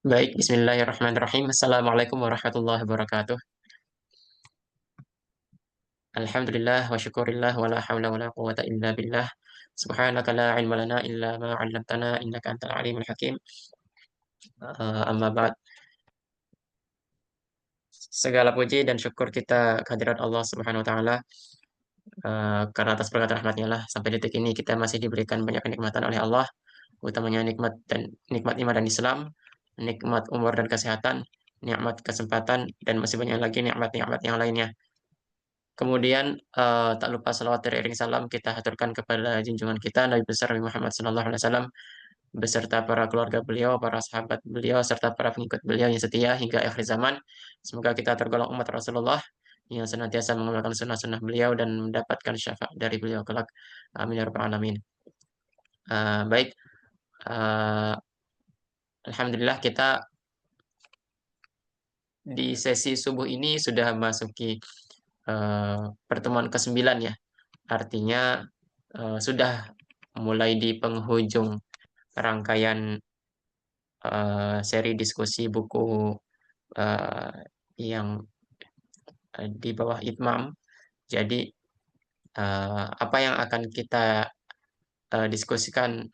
Baik, bismillahirrahmanirrahim. Assalamualaikum warahmatullahi wabarakatuh. Alhamdulillah wa syukurillah wa la hawla wa la quwata illa billah. Subhanaka la ilma lana illa ma 'allamtana innaka antal alimul hakim. Amma ba'd. Segala puji dan syukur kita kehadirat Allah Subhanahu wa taala, karena atas berkat rahmatnya lah sampai detik ini kita masih diberikan banyak kenikmatan oleh Allah, utamanya nikmat iman dan Islam, nikmat umur dan kesehatan, nikmat kesempatan, dan masih banyak lagi nikmat-nikmat yang lainnya. Kemudian tak lupa salawat dan iring salam kita haturkan kepada junjungan kita Nabi besar Nabi Muhammad SAW beserta para keluarga beliau, para sahabat beliau, serta para pengikut beliau yang setia hingga akhir zaman. Semoga kita tergolong umat Rasulullah yang senantiasa mengamalkan sunnah-sunnah beliau dan mendapatkan syafaat dari beliau kelak. Amin ya rabbal alamin. Baik, uh, alhamdulillah kita di sesi subuh ini sudah masuki pertemuan ke-9 ya. Artinya sudah mulai di penghujung rangkaian seri diskusi buku eh, yang di bawah Itmam. Jadi apa yang akan kita diskusikan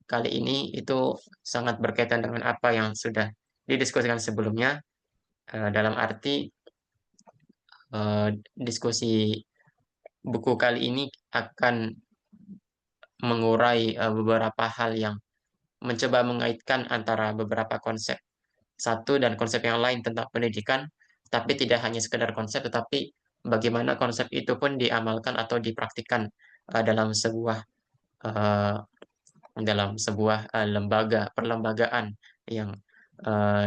kali ini itu sangat berkaitan dengan apa yang sudah didiskusikan sebelumnya. Dalam arti diskusi buku kali ini akan mengurai beberapa hal yang mencoba mengaitkan antara beberapa konsep satu dan konsep yang lain tentang pendidikan, tapi tidak hanya sekedar konsep, tetapi bagaimana konsep itu pun diamalkan atau dipraktikkan dalam sebuah eh, lembaga perlembagaan yang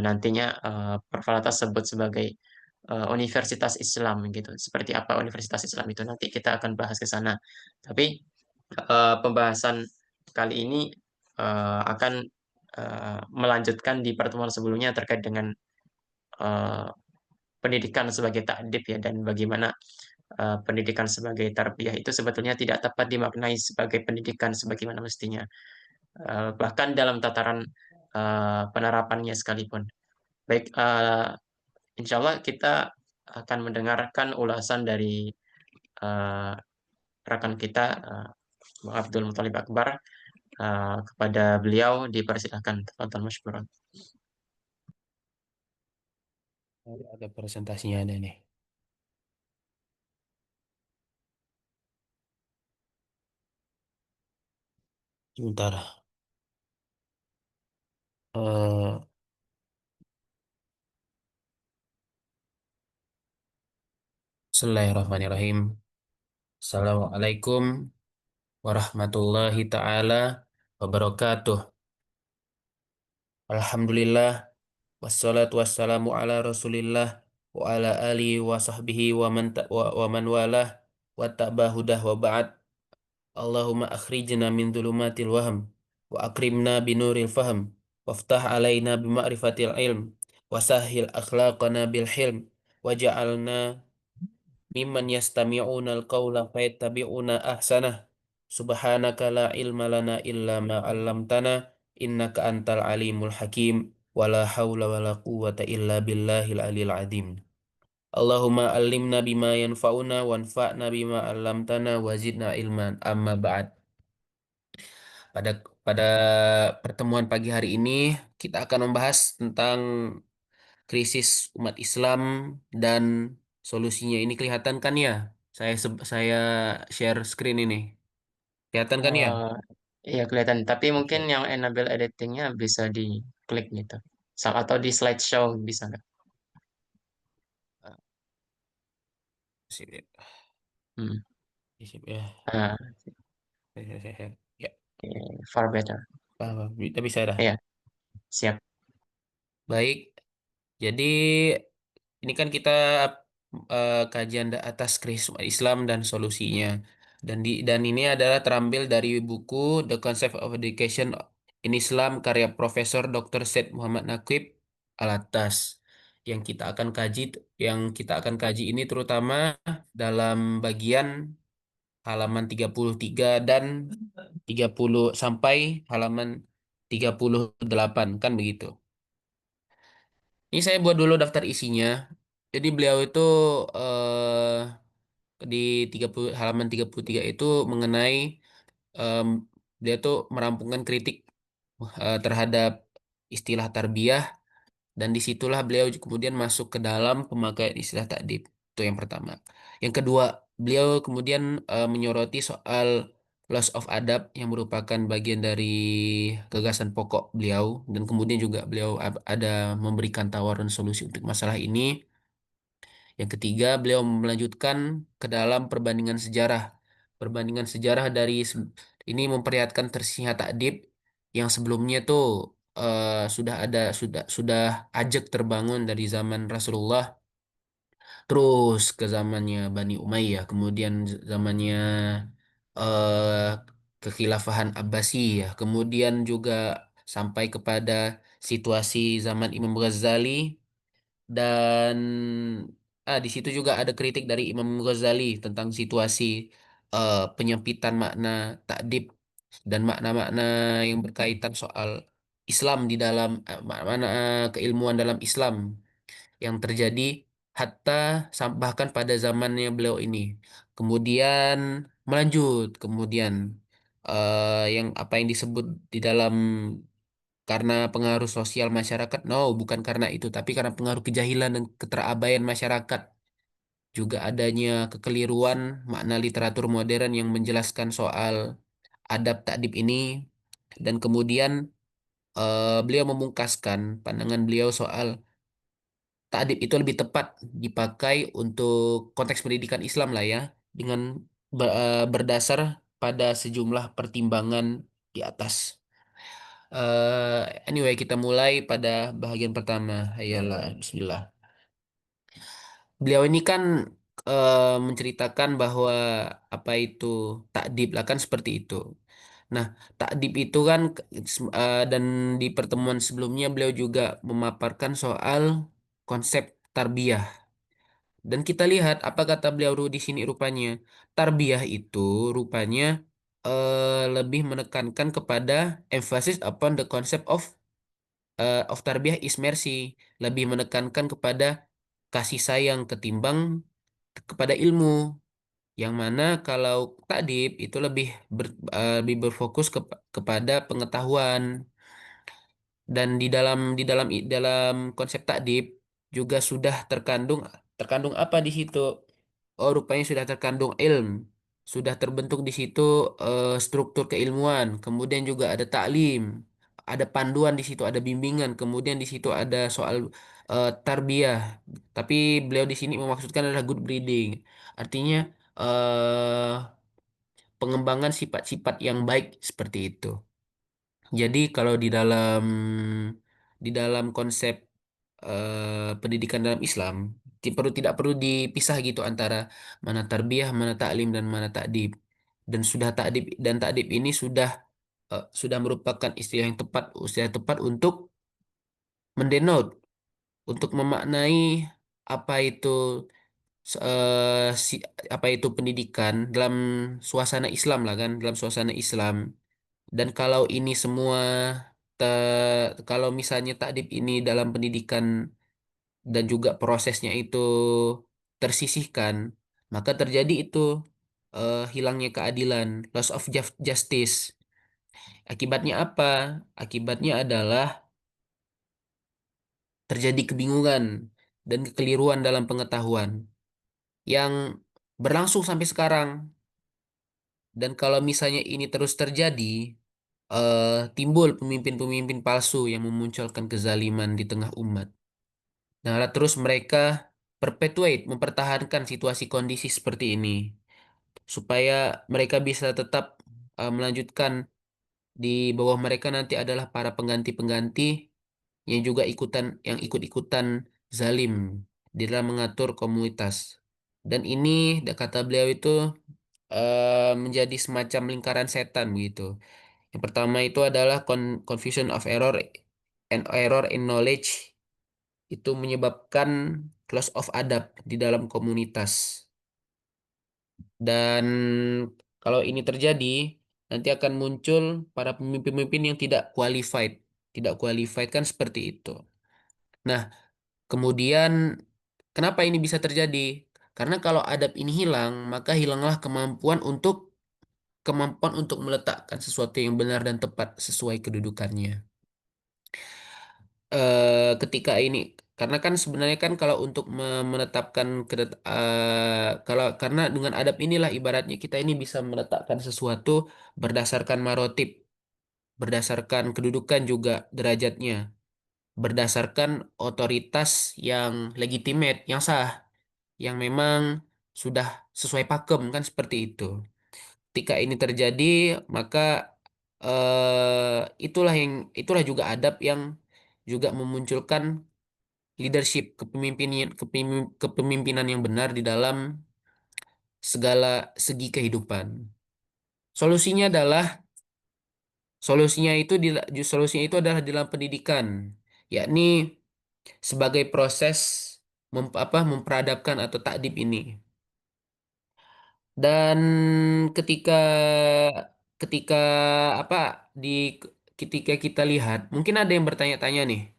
nantinya Pervalata sebut sebagai Universitas Islam gitu. Seperti apa Universitas Islam itu nanti kita akan bahas ke sana. Tapi pembahasan kali ini akan melanjutkan di pertemuan sebelumnya terkait dengan eh, pendidikan sebagai takdib ya dan bagaimana pendidikan sebagai tarbiyah itu sebetulnya tidak tepat dimaknai sebagai pendidikan sebagaimana mestinya. Bahkan dalam tataran penerapannya sekalipun. Baik, insya Allah kita akan mendengarkan ulasan dari eh, rekan kita Bang Abdul Muthalib Akbar. Kepada beliau dipersilahkan tonton masykuran. Ada presentasinya ada nih. Sebentar. Eh, Bismillahirrahmanirrahim. Assalamualaikum warahmatullahi taala wabarakatuh. Alhamdulillah wassalatu wassalamu ala Rasulillah wa ala alihi wa sahbihi wa man walah wa tabahudah wa ba'd. Allahumma akhrijna min dhulumatil wahm wa akrimna binuril fahm waftah alaina bima'rifatil ilm wa sahhil akhlaqana bil hilm waj'alna mimman yastami'una al-qawla fayattabi'una ahsanah. Subhanaka la ilma lana illa ma 'allamtana innaka antal alimul hakim wa la haula wa la quwwata illa billahil aliyil azim. Allahumma allimna bima yanfa'una wanfa'na bima 'allamtana wa zidna ilman amma ba'd. Pada pada pertemuan pagi hari ini kita akan membahas tentang krisis umat Islam dan solusinya. Ini kelihatan kan ya? Saya share screen ini. Kelihatan kan ya? Eh, iya kelihatan, tapi mungkin Oke. yang enable editingnya bisa diklik gitu. Atau di slideshow bisa nggak? Ah, sip ya. Hmm. Sip ya. Ah, Ya, oke, far better. paham. Kita bisa dah. Iya, siap. Baik. Jadi ini kan kita kajian atas krisis umat Islam dan solusinya. Dan ini adalah terambil dari buku The Concept of Education in Islam karya Profesor Dr. Said Muhammad Naqib Alatas. Yang kita akan kaji yang kita akan kaji ini terutama dalam bagian halaman 33 dan 30 sampai halaman 38 kan begitu. Ini saya buat dulu daftar isinya. Jadi beliau itu eh, di 30 halaman 33 itu mengenai em, dia tuh merampungkan kritik terhadap istilah tarbiyah dan disitulah beliau kemudian masuk ke dalam pemakaian istilah takdib. Itu yang pertama. Yang kedua, beliau kemudian menyoroti soal loss of adab yang merupakan bagian dari gagasan pokok beliau dan kemudian juga beliau ada memberikan tawaran solusi untuk masalah ini. Yang ketiga, beliau melanjutkan ke dalam perbandingan sejarah. Perbandingan sejarah dari ini memperlihatkan tersiha takdib yang sebelumnya tuh sudah ada sudah ajak terbangun dari zaman Rasulullah, terus ke zamannya Bani Umayyah, kemudian zamannya eh kekhilafahan Abbasiyah, kemudian juga sampai kepada situasi zaman Imam Ghazali dan di situ juga ada kritik dari Imam Ghazali tentang situasi penyempitan makna takdib dan makna-makna yang berkaitan soal Islam di dalam makna keilmuan dalam Islam yang terjadi hatta bahkan pada zamannya beliau ini. Kemudian melanjut, kemudian yang apa yang disebut di dalam karena pengaruh sosial masyarakat, no, bukan karena itu, tapi karena pengaruh kejahilan dan keterabaian masyarakat. Juga adanya kekeliruan makna literatur modern yang menjelaskan soal adab takdib ini. Dan kemudian beliau memungkaskan pandangan beliau soal takdib itu lebih tepat dipakai untuk konteks pendidikan Islam lah ya, dengan berdasar pada sejumlah pertimbangan di atas. Anyway, kita mulai pada bagian pertama. Ayolah, Bismillah. Beliau ini kan menceritakan bahwa apa itu takdib lah kan seperti itu. Nah, takdib itu kan dan di pertemuan sebelumnya beliau juga memaparkan soal konsep tarbiyah. Dan kita lihat apa kata beliau di sini rupanya. Tarbiyah itu rupanya lebih menekankan kepada emphasis upon the concept of tarbiyah is mercy, lebih menekankan kepada kasih sayang ketimbang kepada ilmu. Yang mana kalau takdib itu lebih berfokus kepada pengetahuan. Dan di dalam konsep takdib juga sudah terkandung terkandung apa di situ? Oh, rupanya sudah terkandung ilm. Sudah terbentuk di situ struktur keilmuan. Kemudian juga ada taklim, ada panduan di situ, ada bimbingan. Kemudian di situ ada soal tarbiyah. Tapi beliau di sini memaksudkan adalah good breeding. Artinya eh, pengembangan sifat-sifat yang baik seperti itu. Jadi kalau di dalam konsep pendidikan dalam Islam tidak perlu dipisah gitu antara mana tarbiyah, mana taklim dan mana takdib. Dan sudah takdib dan takdib ini sudah merupakan istilah yang tepat untuk mendenote, untuk memaknai apa itu apa itu pendidikan dalam suasana Islam lah kan, dalam suasana Islam. Dan kalau ini semua kalau misalnya takdib ini dalam pendidikan dan juga prosesnya itu tersisihkan, maka terjadi itu hilangnya keadilan, loss of justice. Akibatnya apa? Akibatnya adalah terjadi kebingungan dan kekeliruan dalam pengetahuan yang berlangsung sampai sekarang. Dan kalau misalnya ini terus terjadi, timbul pemimpin-pemimpin palsu yang memunculkan kezaliman di tengah umat. Nah, terus mereka mempertahankan situasi kondisi seperti ini supaya mereka bisa tetap melanjutkan di bawah mereka nanti adalah para pengganti-pengganti yang ikut-ikutan zalim di dalam mengatur komunitas. Dan ini, kata beliau itu menjadi semacam lingkaran setan begitu. Yang pertama itu adalah confusion of error and error in knowledge itu menyebabkan loss of adab di dalam komunitas. Dan kalau ini terjadi, nanti akan muncul para pemimpin-pemimpin yang tidak qualified. Tidak qualified kan seperti itu. Nah, Kemudian, kenapa ini bisa terjadi? Karena kalau adab ini hilang, maka hilanglah kemampuan untuk meletakkan sesuatu yang benar dan tepat sesuai kedudukannya. Ketika ini, karena kan sebenarnya kan kalau untuk menetapkan kalau karena dengan adab inilah ibaratnya kita ini bisa meletakkan sesuatu berdasarkan marotip, berdasarkan kedudukan juga derajatnya, berdasarkan otoritas yang legitimate, yang sah, yang memang sudah sesuai pakem kan seperti itu. Ketika ini terjadi, maka itulah juga adab yang juga memunculkan leadership, kepemimpinan yang benar di dalam segala segi kehidupan. Solusinya adalah solusinya itu adalah dalam pendidikan, yakni sebagai proses memperadabkan atau takdib ini. Dan ketika ketika apa di ketika kita lihat, mungkin ada yang bertanya-tanya nih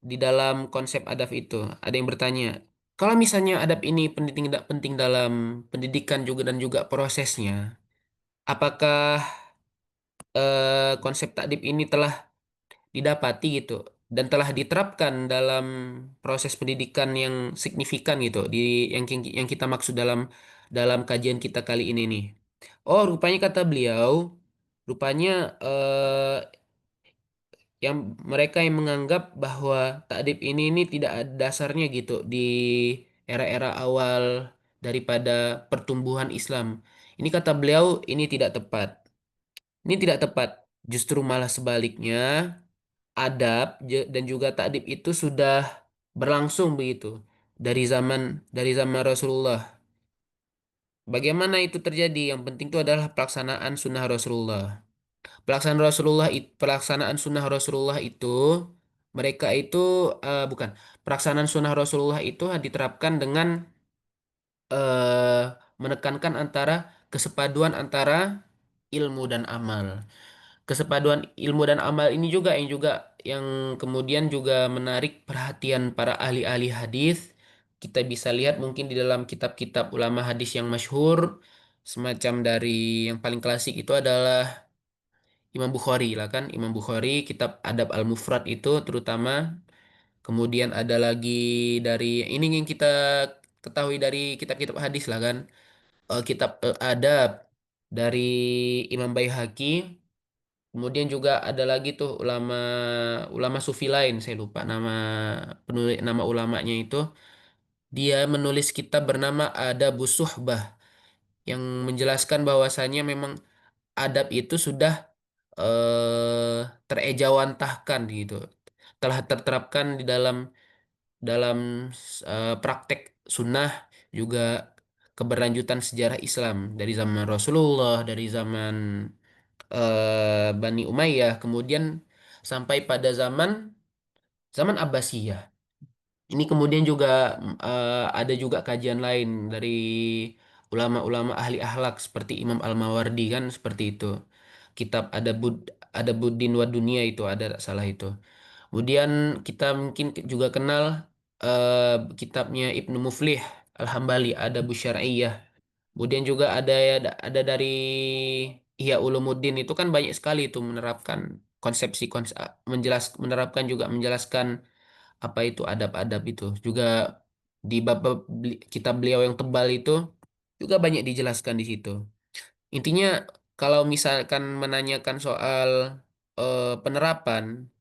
di dalam konsep adab itu. Ada yang bertanya, kalau misalnya adab ini penting penting dalam pendidikan juga dan juga prosesnya, apakah konsep takdib ini telah didapati gitu dan telah diterapkan dalam proses pendidikan yang signifikan gitu di yang kita maksud dalam dalam kajian kita kali ini nih. Oh, rupanya kata beliau, rupanya yang mereka yang menganggap bahwa takdib ini tidak ada dasarnya gitu di era-era awal daripada pertumbuhan Islam. Ini kata beliau ini tidak tepat. Ini tidak tepat. Justru malah sebaliknya, dan juga takdib itu sudah berlangsung begitu dari zaman Rasulullah. Bagaimana itu terjadi? Yang penting itu adalah pelaksanaan sunnah Rasulullah. Pelaksanaan sunnah Rasulullah itu mereka itu bukan pelaksanaan sunnah Rasulullah itu diterapkan dengan eh, menekankan antara kesepaduan antara ilmu dan amal. Kesepaduan ilmu dan amal ini juga yang kemudian juga menarik perhatian para ahli-ahli hadis. Kita bisa lihat mungkin di dalam kitab-kitab ulama hadis yang masyhur, semacam dari yang paling klasik itu adalah Imam Bukhari lah kan, Imam Bukhari kitab Adab Al-Mufrad itu terutama. Kemudian ada lagi dari ini yang kita ketahui dari kitab-kitab hadis lah kan, kitab Adab dari Imam Baihaqi. Kemudian juga ada lagi tuh ulama ulama sufi lain, saya lupa nama ulamanya itu. Dia menulis kitab bernama Adabus Suhbah yang menjelaskan bahwasanya memang adab itu sudah terejawantahkan gitu. Telah terterapkan di dalam dalam praktek sunnah juga keberlanjutan sejarah Islam dari zaman Rasulullah, dari zaman Bani Umayyah, kemudian sampai pada zaman Abbasiyah. Ini kemudian juga ada juga kajian lain dari ulama-ulama ahli akhlak seperti Imam Al-Mawardi kan seperti itu. Kitab Adabuddin wa Dunia itu ada tak salah itu. Kemudian kita mungkin juga kenal kitabnya Ibnu Muflih Al-Hambali Adabus Syar'iyyah. Kemudian juga ada dari Ihya Ulumuddin itu kan banyak sekali itu menerapkan konsepsi menerapkan juga menjelaskan apa itu adab-adab itu. Juga di kitab beliau yang tebal itu juga banyak dijelaskan di situ. Intinya kalau misalkan menanyakan soal penerapan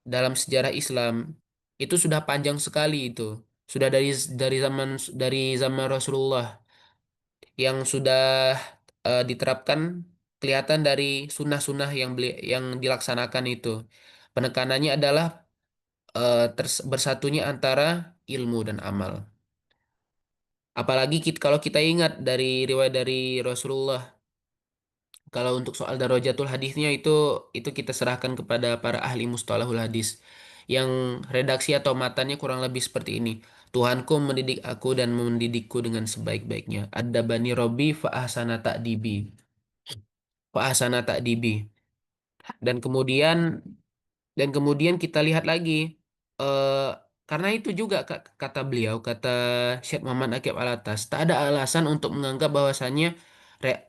dalam sejarah Islam itu sudah panjang sekali itu. Sudah dari zaman dari zaman Rasulullah yang sudah diterapkan kelihatan dari sunnah-sunnah yang dilaksanakan itu. Penekanannya adalah bersatunya antara ilmu dan amal. Apalagi kalau kita ingat dari riwayat dari Rasulullah, kalau untuk soal darajatul hadisnya itu kita serahkan kepada para ahli mustalahul hadis yang redaksi atau matanya kurang lebih seperti ini. Tuhanku mendidik aku dan mendidikku dengan sebaik-baiknya. Bani Robbi fa ahsana ta'dibi. Fa ahsana ta'dibi. Dan kemudian kita lihat lagi Karena itu juga kata beliau, kata Syekh Muhammad Aqib Alatas, tak ada alasan untuk menganggap bahwasannya re-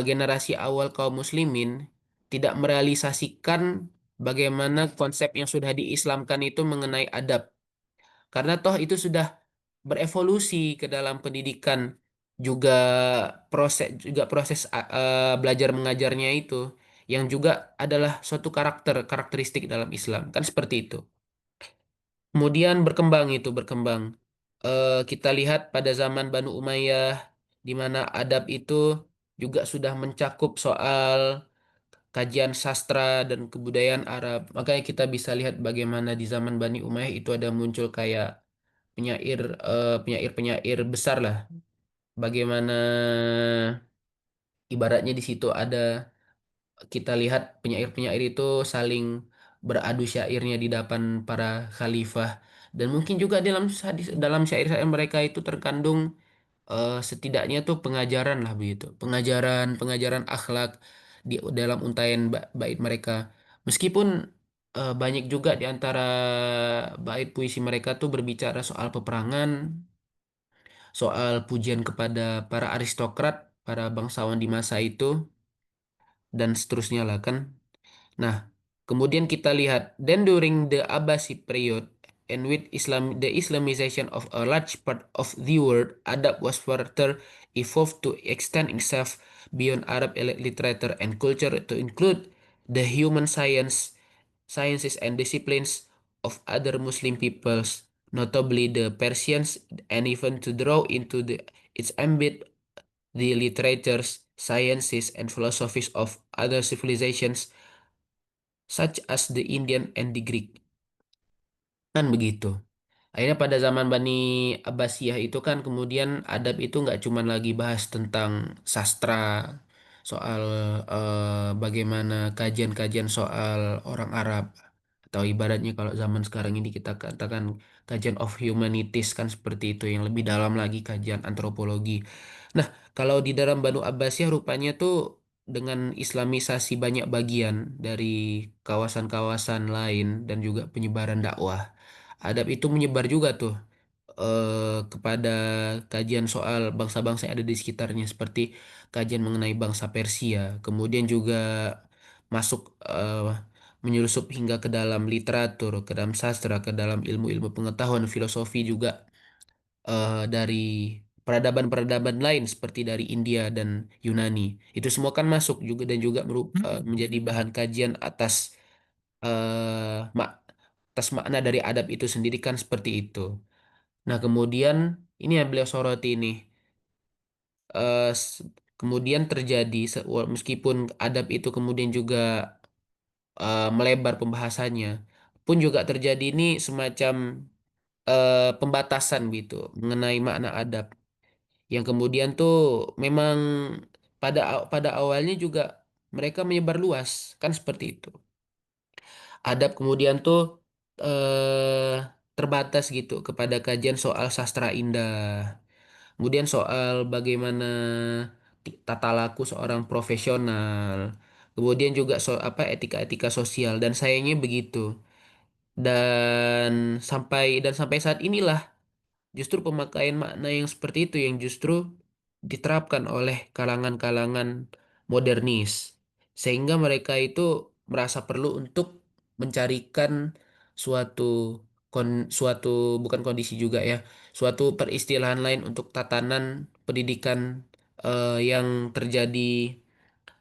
generasi awal kaum muslimin tidak merealisasikan bagaimana konsep yang sudah diislamkan itu mengenai adab. Karena toh itu sudah berevolusi ke dalam pendidikan, juga proses belajar mengajarnya itu yang juga adalah suatu karakteristik dalam Islam, kan seperti itu. Kemudian berkembang itu berkembang. Kita lihat pada zaman Banu Umayyah di mana adab itu juga sudah mencakup soal kajian sastra dan kebudayaan Arab. Makanya kita bisa lihat bagaimana di zaman Bani Umayyah itu ada muncul kayak penyair penyair-penyair besar lah. Bagaimana ibaratnya di situ ada kita lihat penyair-penyair itu saling beradu syairnya di depan para khalifah, dan mungkin juga dalam syair-syair mereka itu terkandung setidaknya tuh pengajaran lah begitu, pengajaran pengajaran akhlak di dalam untaian bait mereka. Meskipun banyak juga di antara bait puisi mereka tuh berbicara soal peperangan, soal pujian kepada para aristokrat, para bangsawan di masa itu, dan seterusnya lah kan. Nah, kemudian kita lihat, then during the Abbasid period and with the Islamization of a large part of the world, adab was further evolved to extend itself beyond Arab literature and culture to include the human sciences and disciplines of other Muslim peoples, notably the Persians, and even to draw into its ambit the literatures, sciences, and philosophies of other civilizations such as the Indian and the Greek. Kan begitu. Akhirnya pada zaman Bani Abbasiyah itu kan kemudian adab itu nggak cuma lagi bahas tentang sastra, soal bagaimana kajian-kajian soal orang Arab, atau ibaratnya kalau zaman sekarang ini kita katakan kajian of humanities kan seperti itu, yang lebih dalam lagi kajian antropologi. Nah, kalau di dalam Banu Abbasiyah rupanya tuh dengan islamisasi banyak bagian dari kawasan-kawasan lain dan juga penyebaran dakwah, adab itu menyebar juga tuh kepada kajian soal bangsa-bangsa yang ada di sekitarnya, seperti kajian mengenai bangsa Persia, kemudian juga masuk menyelusup hingga ke dalam literatur, ke dalam sastra, ke dalam ilmu-ilmu pengetahuan, filosofi juga dari peradaban-peradaban lain seperti dari India dan Yunani. Itu semua kan masuk juga dan juga menjadi bahan kajian eh, mak atas makna dari adab itu sendiri kan seperti itu. Nah, kemudian ini yang beliau soroti ini. Eh, s- Kemudian terjadi meskipun adab itu kemudian juga melebar pembahasannya, pun juga terjadi ini semacam pembatasan gitu mengenai makna adab, yang kemudian tuh memang pada awalnya juga mereka menyebar luas kan seperti itu. Adab kemudian tuh terbatas gitu kepada kajian soal sastra indah. Kemudian soal bagaimana tata laku seorang profesional. Kemudian juga apa etika-etika sosial, dan sayangnya begitu. Dan sampai saat inilah justru pemakaian makna yang seperti itu yang justru diterapkan oleh kalangan-kalangan modernis. Sehingga mereka itu merasa perlu untuk mencarikan suatu suatu bukan kondisi juga ya, suatu peristilahan lain untuk tatanan pendidikan yang terjadi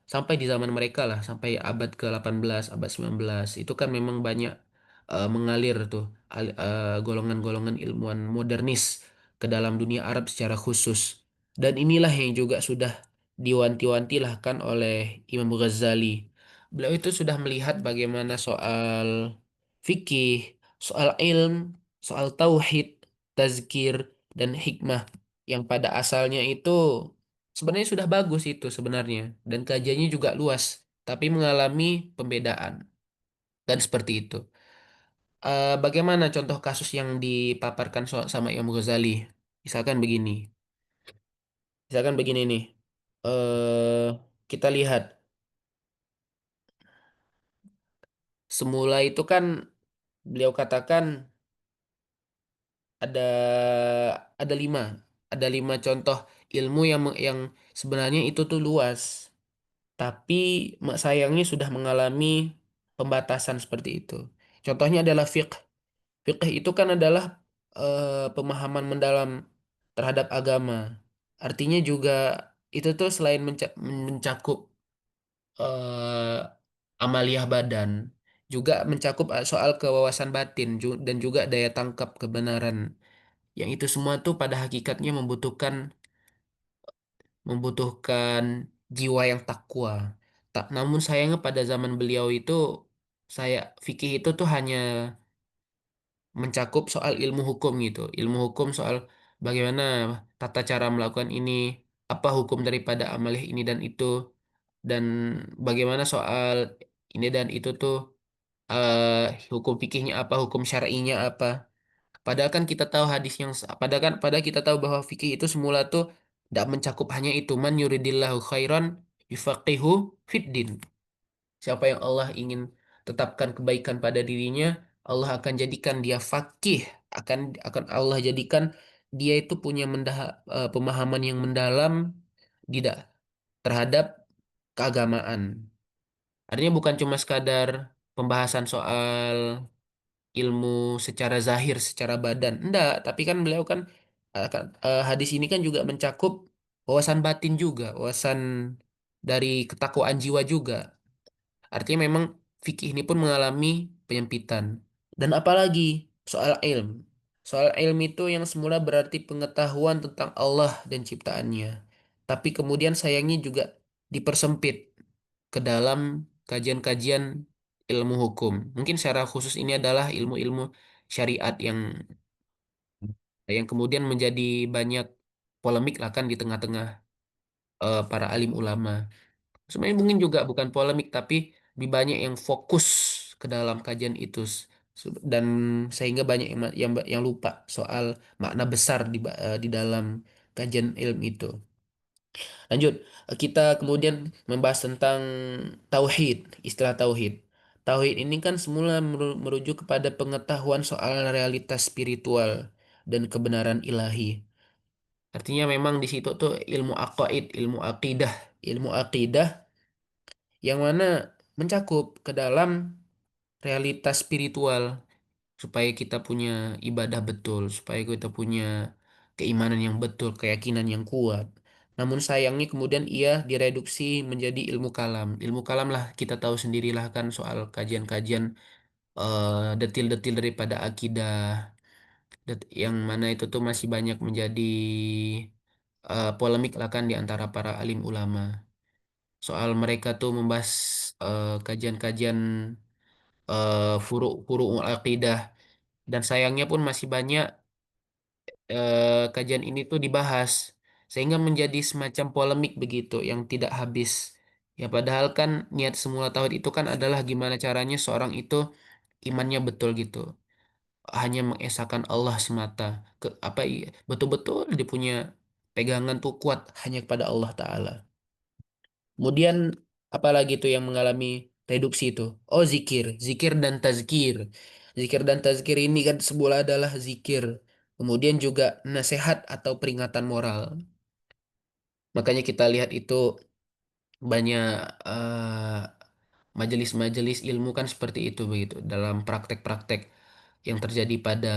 sampai di zaman mereka lah, sampai abad ke-18, abad 19 itu kan memang banyak mengalir tuh golongan-golongan ilmuwan modernis ke dalam dunia Arab secara khusus. Dan inilah yang juga sudah diwanti-wantilah oleh Imam Ghazali. Beliau itu sudah melihat bagaimana soal fikih, soal ilm, soal tauhid, tazkir, dan hikmah yang pada asalnya itu sebenarnya sudah bagus itu sebenarnya, dan kajiannya juga luas, tapi mengalami pembedaan dan seperti itu. Bagaimana contoh kasus yang dipaparkan sama Imam Ghazali? Misalkan begini, misalkan begini nih. eh Kita lihat semula itu kan beliau katakan ada ada lima ada lima contoh ilmu yang sebenarnya itu tuh luas, tapi sayangnya sudah mengalami pembatasan seperti itu. Contohnya adalah fiqh. Fiqh itu kan adalah pemahaman mendalam terhadap agama. Artinya juga itu tuh selain mencakup eh, amaliyah badan, juga mencakup soal kewawasan batin dan juga daya tangkap kebenaran. Yang itu semua tuh pada hakikatnya membutuhkan jiwa yang takwa. Tak, namun sayangnya pada zaman beliau itu saya fikih itu tuh hanya mencakup soal ilmu hukum gitu. Ilmu hukum soal bagaimana tata cara melakukan ini, apa hukum daripada amalih ini dan itu, dan bagaimana soal ini dan itu tuh hukum fikihnya apa, hukum syar'inya apa. Padahal kan kita tahu hadis yang padahal kita tahu bahwa fikih itu semula tuh tidak mencakup hanya itu. Man yuridillahu khairan yufaqihu fid din. Siapa yang Allah ingin tetapkan kebaikan pada dirinya, Allah akan jadikan dia faqih, akan Allah jadikan dia itu punya pemahaman yang mendalam tidak terhadap keagamaan. Artinya bukan cuma sekadar pembahasan soal ilmu secara zahir, secara badan. Enggak, tapi kan beliau kan hadis ini kan juga mencakup wawasan batin juga, wawasan dari ketakwaan jiwa juga. Artinya memang fikih ini pun mengalami penyempitan. Dan apalagi soal ilm. Soal ilm itu yang semula berarti pengetahuan tentang Allah dan ciptaannya. Tapi kemudian sayangnya juga dipersempit ke dalam kajian-kajian ilmu hukum. Mungkin secara khusus ini adalah ilmu-ilmu syariat yang kemudian menjadi banyak polemik lah kan di tengah-tengah para alim ulama. Sebenarnya mungkin juga bukan polemik, tapi lebih banyak yang fokus ke dalam kajian itu dan sehingga banyak yang lupa soal makna besar di dalam kajian ilmu itu. Lanjut, kita kemudian membahas tentang tauhid, istilah tauhid. Tauhid ini kan semula merujuk kepada pengetahuan soal realitas spiritual dan kebenaran ilahi. Artinya memang di situ tuh ilmu aqaid, ilmu akidah yang mana mencakup ke dalam realitas spiritual supaya kita punya ibadah betul, supaya kita punya keimanan yang betul, keyakinan yang kuat. Namun sayangnya kemudian ia direduksi menjadi ilmu kalam. Ilmu kalam lah kita tahu sendirilah kan soal kajian-kajian detil-detil daripada akidah, yang mana itu tuh masih banyak menjadi polemik lah kan di antara para alim ulama. Soal mereka tuh membahas kajian-kajian furu' akidah, dan sayangnya pun masih banyak kajian ini tuh dibahas sehingga menjadi semacam polemik begitu yang tidak habis. Ya padahal kan niat semula tauhid itu kan adalah gimana caranya seorang itu imannya betul gitu. Hanya mengesahkan Allah semata. Betul-betul dia punya pegangan tuh kuat hanya kepada Allah Ta'ala. Kemudian apalagi tuh yang mengalami reduksi itu? Oh, zikir dan tazkir. Zikir dan tazkir ini kan sebuah adalah zikir. Kemudian juga nasihat atau peringatan moral. Makanya kita lihat itu banyak majelis-majelis ilmu kan seperti itu begitu dalam praktek-praktek yang terjadi pada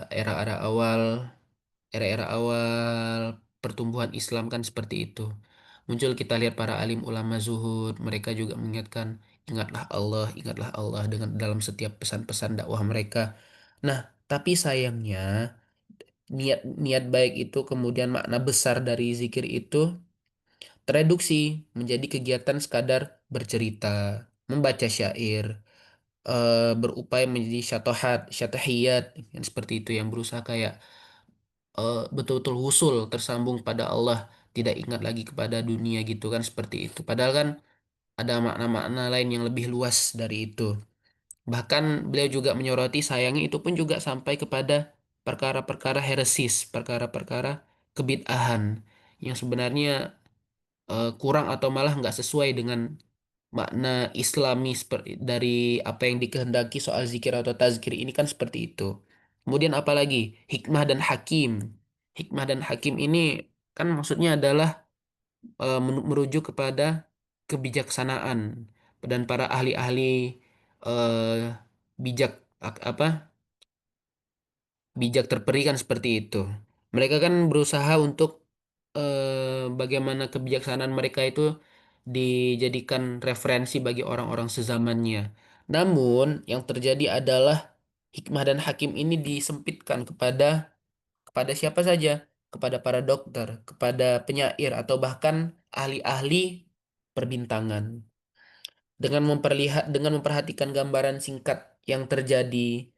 era-era awal era-era awal pertumbuhan Islam kan seperti itu. Muncul kita lihat para alim ulama zuhud, mereka juga mengingatkan, ingatlah Allah dengan dalam setiap pesan-pesan dakwah mereka. Nah, tapi sayangnya niat niat baik itu kemudian makna besar dari zikir itu tereduksi menjadi kegiatan sekadar bercerita, membaca syair, berupaya menjadi syatahiyat, yang seperti itu yang berusaha kayak betul-betul husul tersambung pada Allah, tidak ingat lagi kepada dunia gitu kan seperti itu. Padahal kan ada makna-makna lain yang lebih luas dari itu. Bahkan beliau juga menyoroti sayangnya itu pun juga sampai kepada perkara-perkara heresis, perkara-perkara kebid'ahan yang sebenarnya kurang atau malah nggak sesuai dengan makna Islami seperti dari apa yang dikehendaki soal zikir atau tazkir ini kan seperti itu. Kemudian apalagi hikmah dan hakim. Hikmah dan hakim ini kan maksudnya adalah merujuk kepada kebijaksanaan dan para ahli-ahli eh, bijak apa bijak terperi kan seperti itu. Mereka kan berusaha untuk bagaimana kebijaksanaan mereka itu dijadikan referensi bagi orang-orang sezamannya. Namun yang terjadi adalah hikmah dan hakim ini disempitkan kepada siapa saja, kepada para dokter, kepada penyair atau bahkan ahli-ahli perbintangan. Dengan memperhatikan gambaran singkat yang terjadi,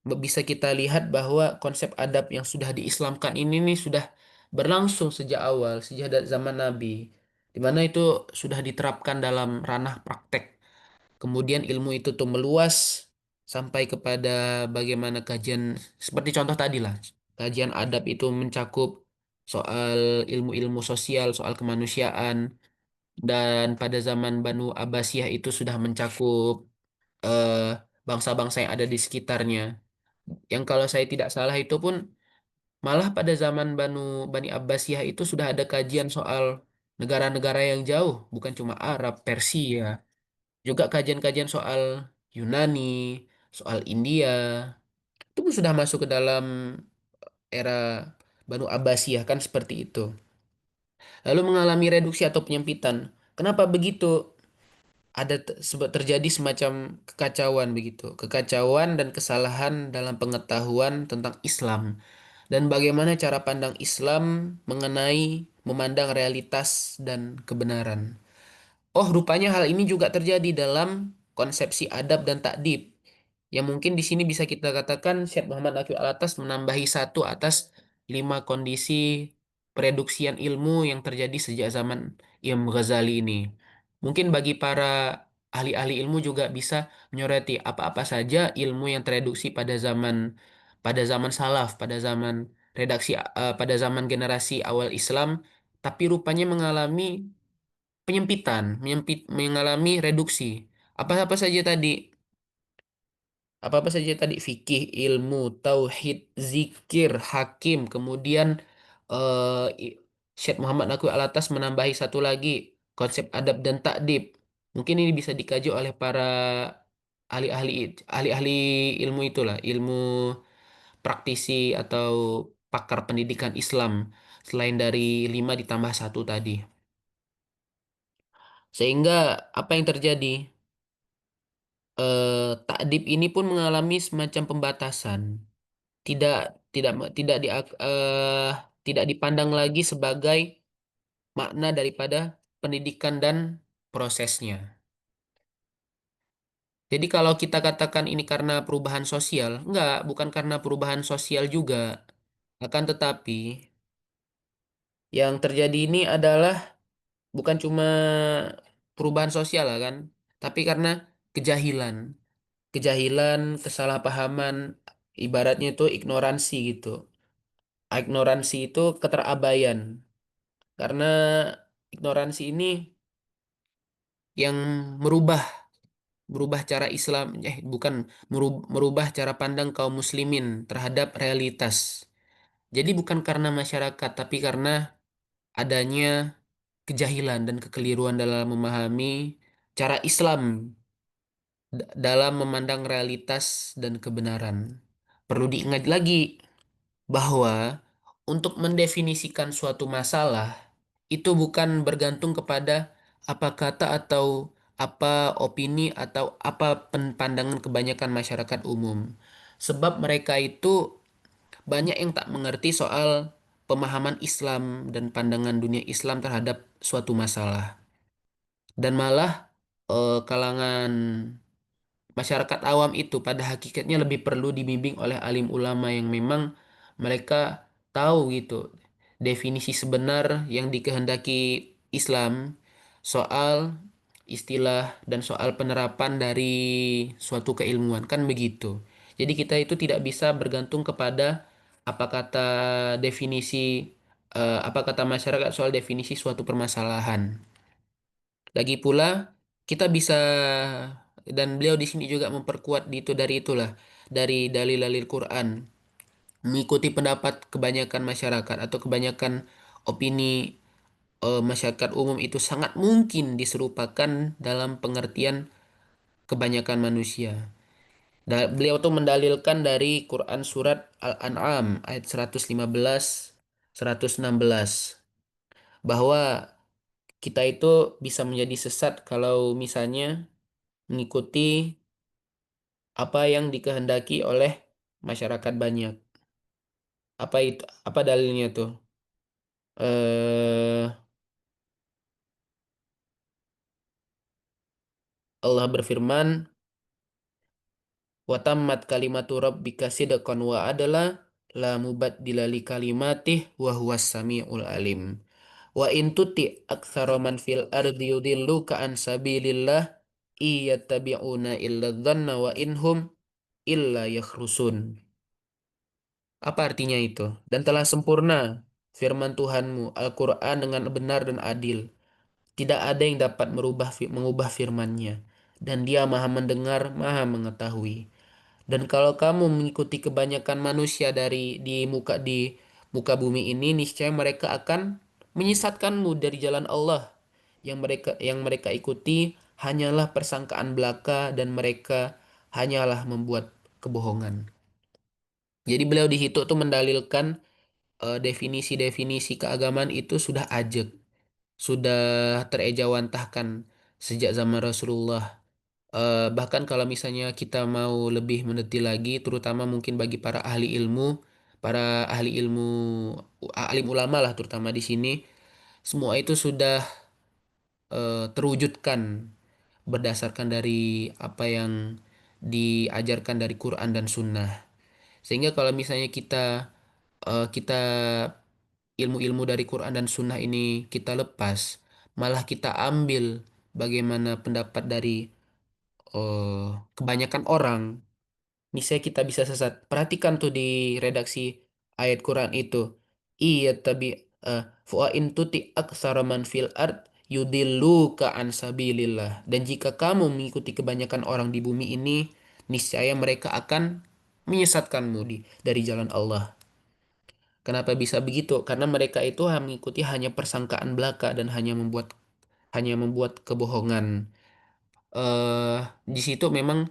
bisa kita lihat bahwa konsep adab yang sudah diislamkan ini nih sudah berlangsung sejak awal, sejak zaman Nabi, di mana itu sudah diterapkan dalam ranah praktek. Kemudian ilmu itu tuh meluas sampai kepada bagaimana kajian, seperti contoh tadi lah, kajian adab itu mencakup soal ilmu-ilmu sosial, soal kemanusiaan, dan pada zaman Banu Abbasiyah itu sudah mencakup eh, bangsa-bangsa yang ada di sekitarnya. Yang kalau saya tidak salah itu pun malah pada zaman Bani Abbasiyah itu sudah ada kajian soal negara-negara yang jauh, bukan cuma Arab, Persia, juga kajian-kajian soal Yunani, soal India, itu pun sudah masuk ke dalam era Banu Abbasiyah kan seperti itu. Lalu mengalami reduksi atau penyempitan. Kenapa begitu? Terjadi semacam kekacauan begitu, kekacauan dan kesalahan dalam pengetahuan tentang Islam dan bagaimana cara pandang Islam mengenai memandang realitas dan kebenaran. Oh, rupanya hal ini juga terjadi dalam konsepsi adab dan takdib. Yang mungkin di sini bisa kita katakan Syekh Muhammad Aqil Alatas menambahi satu atas lima kondisi pereduksian ilmu yang terjadi sejak zaman Imam Ghazali ini. Mungkin bagi para ahli-ahli ilmu juga bisa menyoroti apa-apa saja ilmu yang tereduksi pada zaman salaf, pada zaman generasi awal Islam, tapi rupanya mengalami mengalami reduksi. Apa-apa saja tadi? Apa-apa saja tadi? Fikih, ilmu, tauhid, zikir, hakim, kemudian eh i- Syekh Muhammad Naqwi Alatas menambahi satu lagi, konsep adab dan takdib. Mungkin ini bisa dikaji oleh para ahli-ahli ahli-ahli ilmu itulah, ilmu praktisi atau pakar pendidikan Islam selain dari lima ditambah satu tadi. Sehingga apa yang terjadi? Takdib ini pun mengalami semacam pembatasan. Tidak tidak tidak di tidak dipandang lagi sebagai makna daripada pendidikan dan prosesnya. Jadi kalau kita katakan ini karena perubahan sosial, enggak, bukan karena perubahan sosial juga. Akan tetapi yang terjadi ini adalah bukan cuma perubahan sosial lah kan, tapi karena kejahilan. Kejahilan, kesalahpahaman, ibaratnya itu ignoransi gitu. Ignoransi itu keterabaian. Karena ignoransi ini yang merubah merubah cara Islam, bukan merubah cara pandang kaum muslimin terhadap realitas. Jadi bukan karena masyarakat, tapi karena adanya kejahilan dan kekeliruan dalam memahami cara Islam dalam memandang realitas dan kebenaran. Perlu diingat lagi bahwa untuk mendefinisikan suatu masalah itu bukan bergantung kepada apa kata atau apa opini atau apa pandangan kebanyakan masyarakat umum. Sebab mereka itu banyak yang tak mengerti soal pemahaman Islam dan pandangan dunia Islam terhadap suatu masalah. Dan malah kalangan masyarakat awam itu pada hakikatnya lebih perlu dibimbing oleh alim ulama yang memang mereka tahu gitu definisi sebenar yang dikehendaki Islam soal istilah dan soal penerapan dari suatu keilmuan kan begitu. Jadi kita itu tidak bisa bergantung kepada apa kata definisi apa kata masyarakat soal definisi suatu permasalahan. Lagi pula kita bisa dan beliau di sini juga memperkuat di itu dari itulah dari dalil-dalil Quran. mengikuti pendapat kebanyakan masyarakat atau kebanyakan opini masyarakat umum itu sangat mungkin diserupakan dalam pengertian kebanyakan manusia. Beliau tuh mendalilkan dari Quran surat Al-An'am ayat 115, 116 bahwa kita itu bisa menjadi sesat kalau misalnya mengikuti apa yang dikehendaki oleh masyarakat banyak. Apa itu? Apa dalilnya tuh? eh Allah berfirman, "Wa tammat kalimatu rabbika sidqan wa adla, la mubaddila li kalimatih wa huwas samiul alim." Wa in tuti aktsara man fil ardi yudilluka an sabilillah iyattabi'una illa dhanna wa inhum illa yakhrusun. Apa artinya itu? Dan telah sempurna firman Tuhanmu Al-Quran dengan benar dan adil. Tidak ada yang dapat mengubah firman-Nya. Dan Dia Maha mendengar, Maha mengetahui. Dan kalau kamu mengikuti kebanyakan manusia di muka bumi ini, niscaya mereka akan menyesatkanmu dari jalan Allah. Yang mereka ikuti hanyalah persangkaan belaka dan mereka hanyalah membuat kebohongan. Jadi beliau di situ tuh mendalilkan definisi-definisi keagamaan itu sudah ajeg, sudah terejawantahkan sejak zaman Rasulullah. Bahkan kalau misalnya kita mau lebih meneliti lagi, terutama mungkin bagi para ahli ilmu, alim ulama lah terutama di sini, semua itu sudah terwujudkan berdasarkan dari apa yang diajarkan dari Quran dan Sunnah. Sehingga kalau misalnya kita ilmu-ilmu dari Quran dan Sunnah ini kita lepas, malah kita ambil bagaimana pendapat dari kebanyakan orang, misalnya kita bisa sesat. Perhatikan tuh di redaksi ayat Quran itu. Iya tabi fa in tuti aktsara man fil ard yudilluka an sabilillah. Dan jika kamu mengikuti kebanyakan orang di bumi ini, niscaya mereka akan menyesatkanmu dari jalan Allah. Kenapa bisa begitu? Karena mereka itu mengikuti hanya persangkaan belaka dan hanya membuat kebohongan. eh di situ memang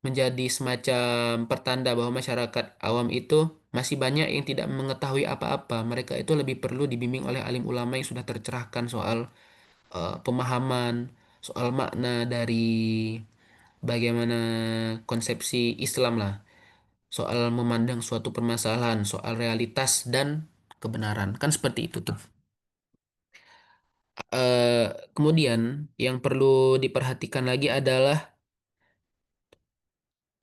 menjadi semacam pertanda bahwa masyarakat awam itu masih banyak yang tidak mengetahui apa-apa. Mereka itu lebih perlu dibimbing oleh alim ulama yang sudah tercerahkan soal pemahaman, soal makna dari bagaimana konsepsi Islam lah, soal memandang suatu permasalahan, soal realitas dan kebenaran. Kan seperti itu tuh. Eh, Kemudian yang perlu diperhatikan lagi adalah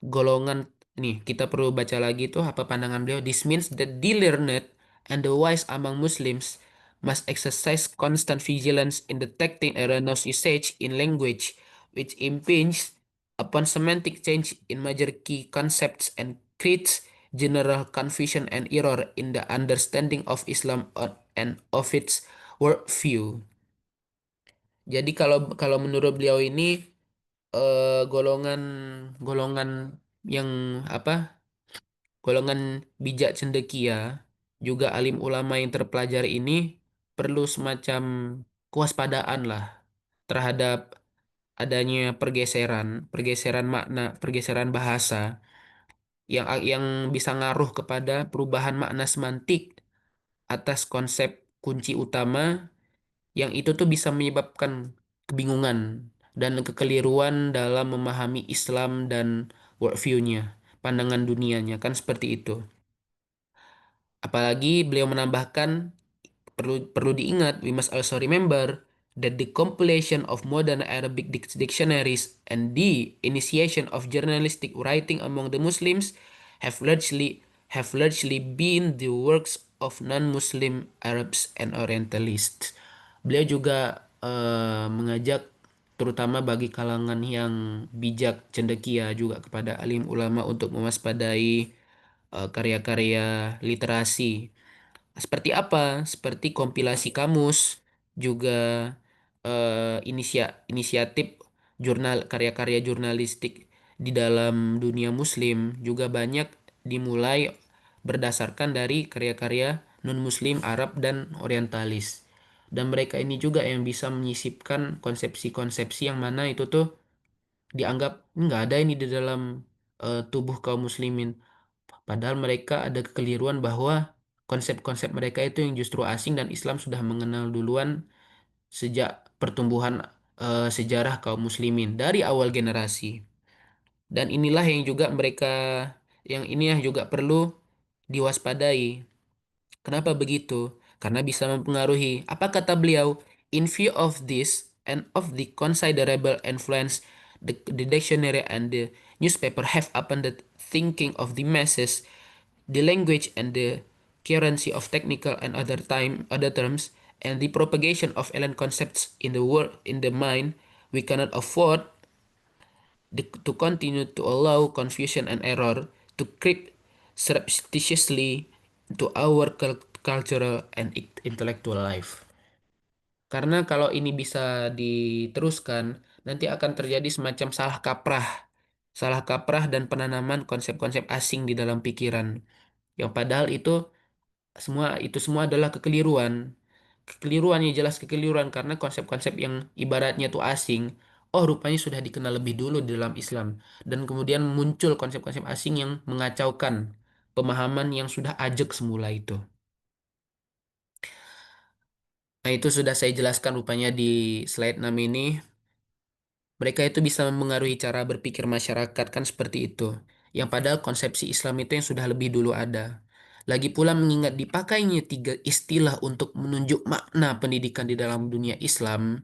golongan nih, kita perlu baca lagi tuh apa pandangan beliau. This means that the learned and the wise among Muslims must exercise constant vigilance in detecting erroneous usage in language which impinges upon semantic change in major key concepts and creates general confusion and error in the understanding of Islam and of its worldview. Jadi kalau kalau menurut beliau ini golongan golongan yang apa golongan bijak cendekia juga alim ulama yang terpelajar ini perlu semacam kewaspadaan lah terhadap adanya pergeseran pergeseran makna pergeseran bahasa yang bisa ngaruh kepada perubahan makna semantik atas konsep kunci utama yang itu tuh bisa menyebabkan kebingungan dan kekeliruan dalam memahami Islam dan worldview-nya, pandangan dunianya, kan seperti itu. Apalagi beliau menambahkan, perlu diingat, we must also remember that the compilation of modern Arabic dictionaries and the initiation of journalistic writing among the Muslims have largely been the works of non-Muslim Arabs and Orientalists. Beliau juga mengajak terutama bagi kalangan yang bijak cendekia juga kepada alim ulama untuk mewaspadai karya-karya literasi. Seperti apa? Seperti kompilasi kamus, juga inisiatif karya-karya jurnalistik di dalam dunia Muslim juga banyak dimulai berdasarkan dari karya-karya non-Muslim, Arab, dan Orientalis. Dan mereka ini juga yang bisa menyisipkan konsepsi-konsepsi yang mana itu tuh dianggap nggak ada ini di dalam tubuh kaum muslimin. Padahal mereka ada kekeliruan bahwa konsep-konsep mereka itu yang justru asing dan Islam sudah mengenal duluan sejak pertumbuhan sejarah kaum muslimin dari awal generasi. Dan inilah yang juga mereka, yang ini yang juga perlu diwaspadai. Kenapa begitu? Karena bisa mempengaruhi. Apa kata beliau? In view of this and of the considerable influence the dictionary and the newspaper have upon the thinking of the masses, the language and the currency of technical and other terms, and the propagation of alien concepts in the world in the mind, we cannot afford to continue to allow confusion and error to creep surreptitiously into our cultural and intellectual life. Karena kalau ini bisa diteruskan, nanti akan terjadi semacam salah kaprah dan penanaman konsep-konsep asing di dalam pikiran. Yang padahal itu semua adalah kekeliruan. Kekeliruannya jelas kekeliruan karena konsep-konsep yang ibaratnya itu asing, oh rupanya sudah dikenal lebih dulu di dalam Islam. Dan kemudian muncul konsep-konsep asing yang mengacaukan pemahaman yang sudah ajak semula itu. Nah, itu sudah saya jelaskan rupanya di slide 6 ini. Mereka itu bisa mempengaruhi cara berpikir masyarakat kan seperti itu. Yang padahal konsepsi Islam itu yang sudah lebih dulu ada. Lagi pula mengingat dipakainya tiga istilah untuk menunjuk makna pendidikan di dalam dunia Islam,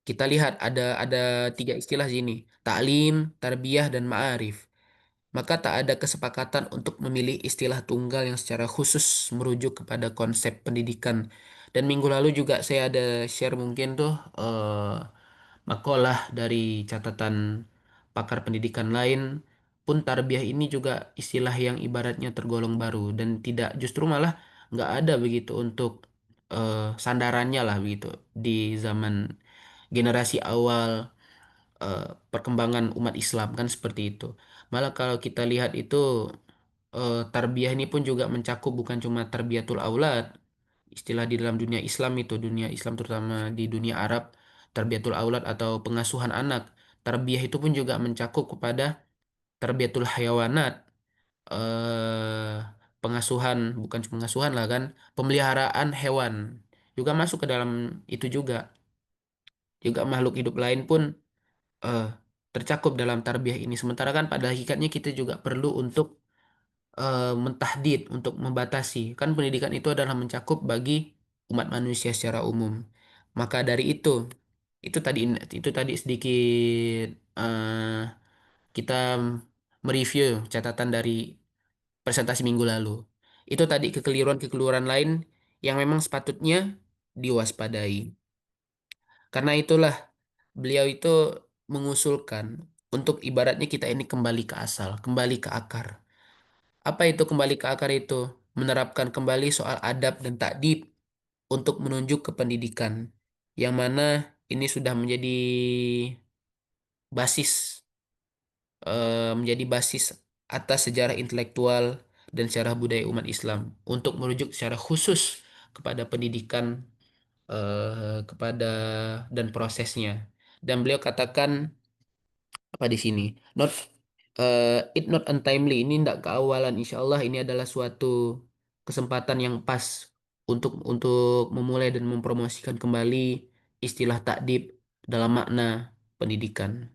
kita lihat ada tiga istilah sini, taklim, tarbiyah, dan ma'arif. Maka tak ada kesepakatan untuk memilih istilah tunggal yang secara khusus merujuk kepada konsep pendidikan. Dan minggu lalu juga saya ada share mungkin tuh makalah dari catatan pakar pendidikan lain pun tarbiyah ini juga istilah yang ibaratnya tergolong baru dan tidak justru malah nggak ada begitu untuk sandarannya lah begitu di zaman generasi awal eh, perkembangan umat Islam kan seperti itu. Malah kalau kita lihat itu tarbiyah ini pun juga mencakup bukan cuma tarbiyatul aulad, istilah di dalam dunia Islam itu dunia Islam terutama di dunia Arab tarbiyatul aulad atau pengasuhan anak. Tarbiyah itu pun juga mencakup kepada tarbiyatul hayawanat, eh pengasuhan bukan cuma pengasuhan lah kan, pemeliharaan hewan juga masuk ke dalam itu juga. Juga makhluk hidup lain pun eh, tercakup dalam tarbiyah ini. Sementara kan pada hakikatnya kita juga perlu untuk mentahdid, untuk membatasi. Kan pendidikan itu adalah mencakup bagi umat manusia secara umum. Maka dari itu tadi sedikit kita mereview catatan dari presentasi minggu lalu. Itu tadi kekeliruan-kekeliruan lain yang memang sepatutnya diwaspadai. Karena itulah beliau itu mengusulkan untuk ibaratnya kita ini kembali ke asal, kembali ke akar. Apa itu kembali ke akar itu? Menerapkan kembali soal adab dan takdib untuk menunjuk ke pendidikan. Yang mana ini sudah menjadi basis atas sejarah intelektual dan sejarah budaya umat Islam untuk merujuk secara khusus kepada pendidikan kepada dan prosesnya. Dan beliau katakan apa di sini? Not it not untimely. Ini tidak keawalan. Insya Allah ini adalah suatu kesempatan yang pas untuk memulai dan mempromosikan kembali istilah takdib dalam makna pendidikan.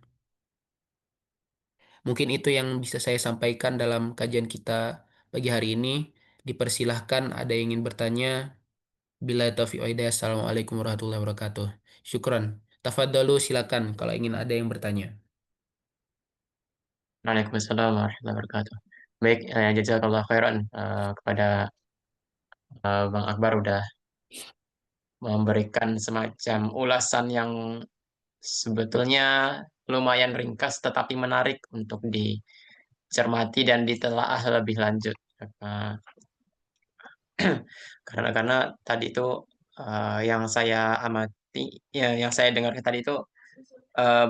Mungkin itu yang bisa saya sampaikan dalam kajian kita pagi hari ini. Dipersilahkan ada yang ingin bertanya. Bila taufiq wa hidayah. Assalamualaikum warahmatullahi wabarakatuh. Syukran. Tafadhalu silakan kalau ingin ada yang bertanya. Waalaikumsalam warahmatullahi wabarakatuh. Baik, jazakallah khairan kepada Bang Akbar udah memberikan semacam ulasan yang sebetulnya lumayan ringkas tetapi menarik untuk dicermati dan ditelaah lebih lanjut. Eh, karena tadi itu yang saya amati, ya yang saya dengar tadi itu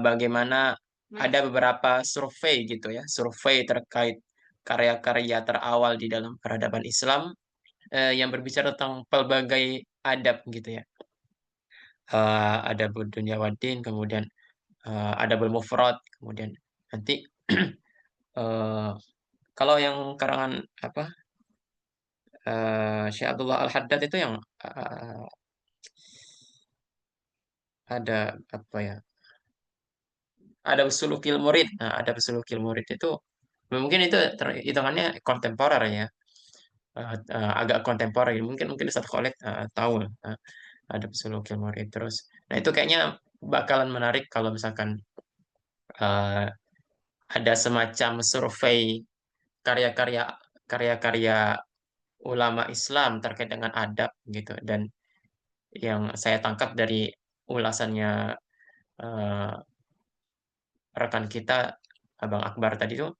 bagaimana ada beberapa survei gitu ya, survei terkait karya-karya terawal di dalam peradaban Islam, yang berbicara tentang pelbagai adab gitu ya. Adabud dunya waddin, kemudian, adabul mufrad, kemudian nanti, eee, kalau yang karangan apa, Syekh Abdullah Al-Haddad itu yang, ada apa ya, Adabus Sulukil Murid. Nah, Adabus Sulukil Murid itu mungkin itu hitungannya kontemporer ya, agak kontemporer, mungkin mungkin Ustaz Khalid, tahu, Adabus Sulukil Murid. Terus, nah itu kayaknya bakalan menarik kalau misalkan, eee, ada semacam survei karya-karya karya-karya ulama Islam terkait dengan adab gitu. Dan yang saya tangkap dari ulasannya, eee, rekan kita, Abang Akbar tadi tuh,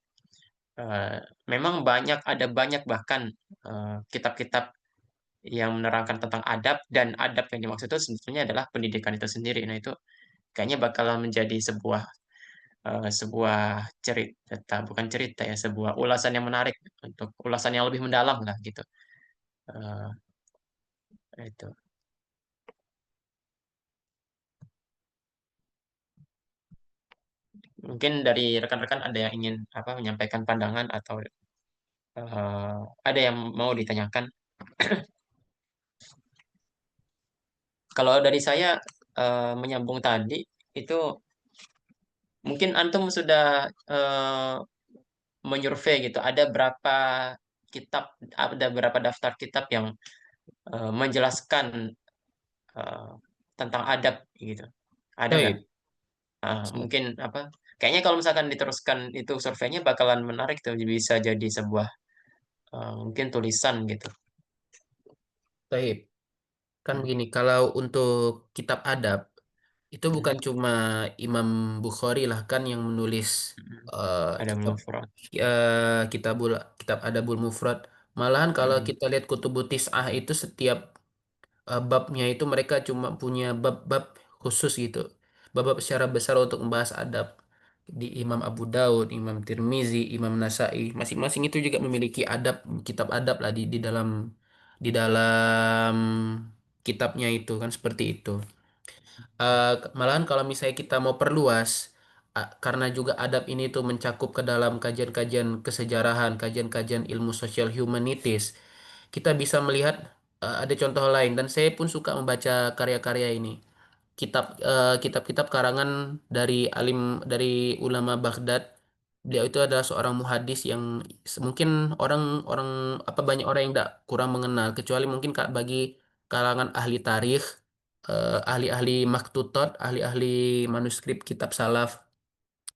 memang ada banyak bahkan, kitab-kitab yang menerangkan tentang adab, dan adab yang dimaksud itu sebetulnya adalah pendidikan itu sendiri. Nah, itu kayaknya bakalan menjadi sebuah cerita, bukan cerita ya, sebuah ulasan yang menarik, untuk ulasan yang lebih mendalam lah gitu, eee, itu. Mungkin dari rekan-rekan ada yang ingin, apa, menyampaikan pandangan atau, ada yang mau ditanyakan? Kalau dari saya, menyambung tadi, itu mungkin antum sudah, menyurvei gitu, ada berapa daftar kitab yang, menjelaskan, eee, tentang adab gitu, ada nggak? Baik. Mungkin apa, kayaknya kalau misalkan diteruskan itu surveinya bakalan menarik tuh, bisa jadi sebuah, mungkin tulisan gitu. Baik. Kan Mhm, begini, kalau untuk kitab adab itu mhm, bukan cuma Imam Bukhari lah kan yang menulis mhm. eh, Ada kitab mufrad. kitabul kitab Adabul Mufrad. Malahan kalau Mhm, kita lihat Kutubut Tis'ah itu setiap babnya itu mereka cuma punya bab-bab khusus gitu. Bab-bab secara besar untuk membahas adab. Di Imam Abu Daud, Imam Tirmizi, Imam Nasai, masing-masing itu juga memiliki adab, kitab adab lah di dalam kitabnya itu kan seperti itu. Malahan kalau misalnya kita mau perluas, karena juga adab ini tuh mencakup ke dalam kajian-kajian kesejarahan, kajian-kajian ilmu sosial humanities, kita bisa melihat ada contoh lain dan saya pun suka membaca karya-karya ini. Kitab-kitab karangan dari ulama Baghdad. Beliau itu adalah seorang muhadis yang mungkin orang-orang apa banyak orang yang tidak kurang mengenal kecuali mungkin bagi kalangan ahli tarikh, ahli-ahli maktutot, ahli-ahli manuskrip kitab salaf,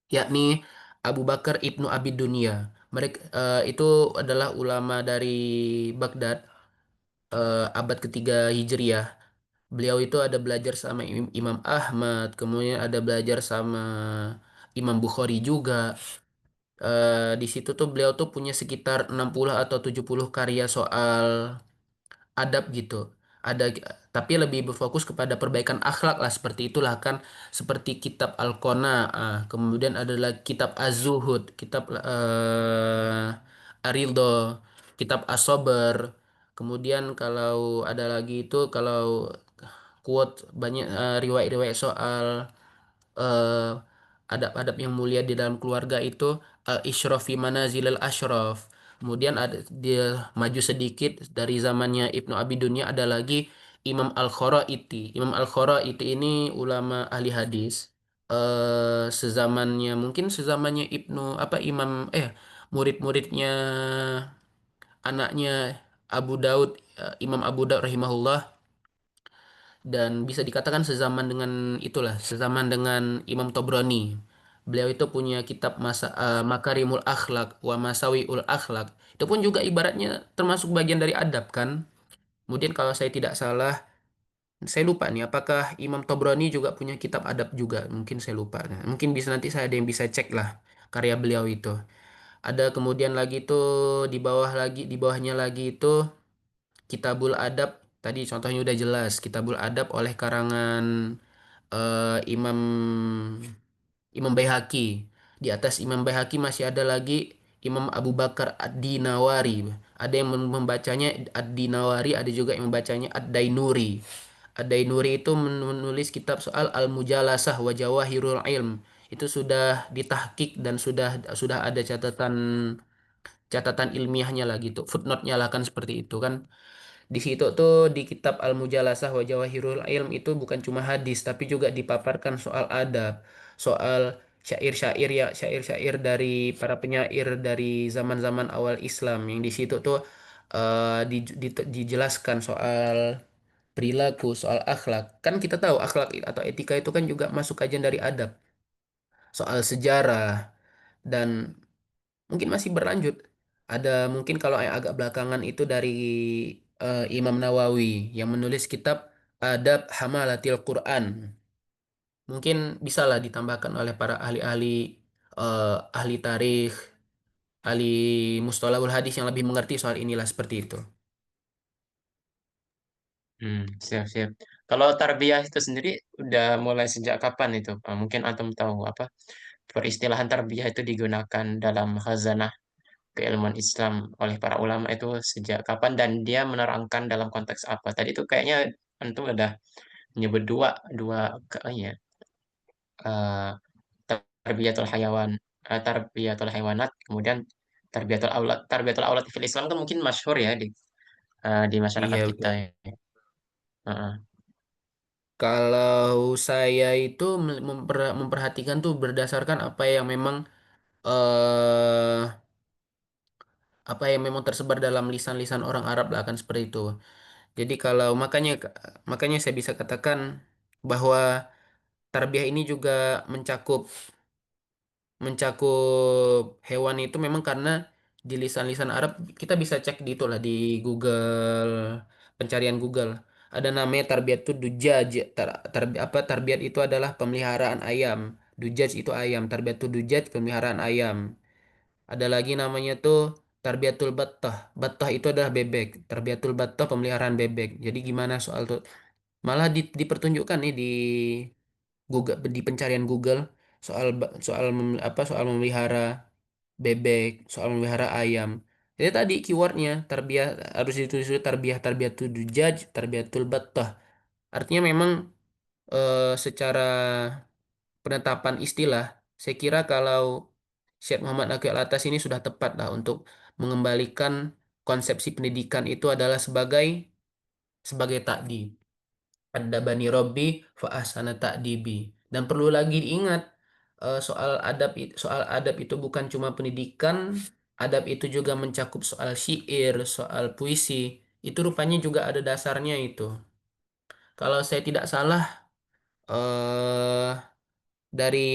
yakni Abu Bakar Ibnu Abi Dunya. Mereka itu adalah ulama dari Baghdad abad ketiga Hijriah. Beliau itu ada belajar sama Imam Ahmad, kemudian ada belajar sama Imam Bukhari juga. Di situ tuh beliau tuh punya sekitar 60 atau 70 karya soal adab gitu. Ada tapi lebih berfokus kepada perbaikan akhlak lah seperti itulah kan seperti kitab Al-Qanaah, kemudian adalah kitab Az-Zuhud, kitab Ar-Ridho, kitab As-Sabr. Kemudian kalau ada lagi itu kalau quote banyak riwayat-riwayat soal eh, adab-adab yang mulia di dalam keluarga itu Al-Ishraf fi Manazilil Ashraf. Kemudian ada dia maju sedikit dari zamannya Ibnu Abi Dunya ada lagi Imam Al-Kharaiti. Imam Al-Kharaiti ini ulama ahli hadis. Sezamannya Ibnu apa murid-muridnya anaknya Abu Daud, Imam Abu Daud rahimahullah, dan bisa dikatakan sezaman dengan Imam Tobroni. Beliau itu punya kitab Makarimul Akhlak wa Masawiul Akhlak. Itu pun juga ibaratnya termasuk bagian dari adab kan. Kemudian kalau saya tidak salah, saya lupa nih apakah Imam Tobroni juga punya kitab adab juga. Mungkin saya lupa. Nah, mungkin bisa nanti saya ada yang bisa cek lah karya beliau itu. Ada kemudian lagi itu di bawahnya lagi itu Kitabul Adab. Tadi contohnya udah jelas. Kitabul Adab oleh karangan Imam Imam Baihaqi. Di atas Imam Baihaqi masih ada lagi Imam Abu Bakar Ad-Dinawari. Ada yang membacanya Ad-Dinawari, ada juga yang membacanya Ad-Dainuri. Ad-Dainuri itu menulis kitab soal Al-Mujalasah wa Jawahirul Ilm. Itu sudah ditahkik dan sudah ada catatan catatan ilmiahnya lah gitu. Footnote-nya lah kan seperti itu kan. Di situ tuh di kitab Al-Mujalasah wa Jawahirul Ilm itu bukan cuma hadis tapi juga dipaparkan soal adab, soal syair-syair ya, syair-syair dari para penyair dari zaman-zaman awal Islam yang di situ tuh dijelaskan soal perilaku, soal akhlak. Kan kita tahu akhlak atau etika itu kan juga masuk kajian dari adab, soal sejarah dan mungkin masih berlanjut. Ada mungkin kalau yang agak belakangan itu dari Imam Nawawi yang menulis kitab Adab Hamalatil Quran. Mungkin bisalah ditambahkan oleh para ahli-ahli ahli tarikh, ahli mustalahul hadis yang lebih mengerti soal inilah seperti itu. Siap, siap. Kalau tarbiyah itu sendiri udah mulai sejak kapan itu? Mungkin antum tahu apa peristilahan tarbiyah itu digunakan dalam khazanah keilmuan Islam oleh para ulama itu sejak kapan dan dia menerangkan dalam konteks apa? Tadi itu kayaknya antum udah menyebut dua dua ya, eh, tarbiyatul hayawan, tarbiyatul haywanat, kemudian tarbiyatul aulad fil Islam kan mungkin masyhur ya di masyarakat Iya kita betul. ya. Heeh. Kalau saya itu memperhatikan tuh berdasarkan eh apa yang memang tersebar dalam lisan-lisan orang Arab lah kan seperti itu. Jadi kalau makanya saya bisa katakan bahwa tarbiyah ini juga mencakup mencakup hewan itu memang karena di lisan-lisan Arab kita bisa cek di itulah di Google pencarian Google. Ada namanya tarbiyat itu dujaj. Tarbiyat itu adalah pemeliharaan ayam. Dujaj itu ayam. Tarbiyat itu dujaj pemeliharaan ayam. Ada lagi namanya tuh tarbiyatul battah. Battah itu adalah bebek. Tarbiyatul battah pemeliharaan bebek. Jadi gimana soal tuh? Malah dipertunjukkan nih di Google di pencarian Google soal memelihara bebek, soal memelihara ayam. Jadi tadi keywordnya tarbiyah harus ditulis dulu tarbiyatul dujaj, tarbiyatul battah. Artinya memang secara penetapan istilah, saya kira kalau Syekh Muhammad Naqi Al-Atas ini sudah tepat lah untuk mengembalikan konsepsi pendidikan itu adalah sebagai takdi. Adabani Robbi fa ahsana ta'dibi. Dan perlu lagi diingat soal adab itu bukan cuma pendidikan, adab itu juga mencakup soal syair, soal puisi. Itu rupanya juga ada dasarnya itu. Kalau saya tidak salah eh dari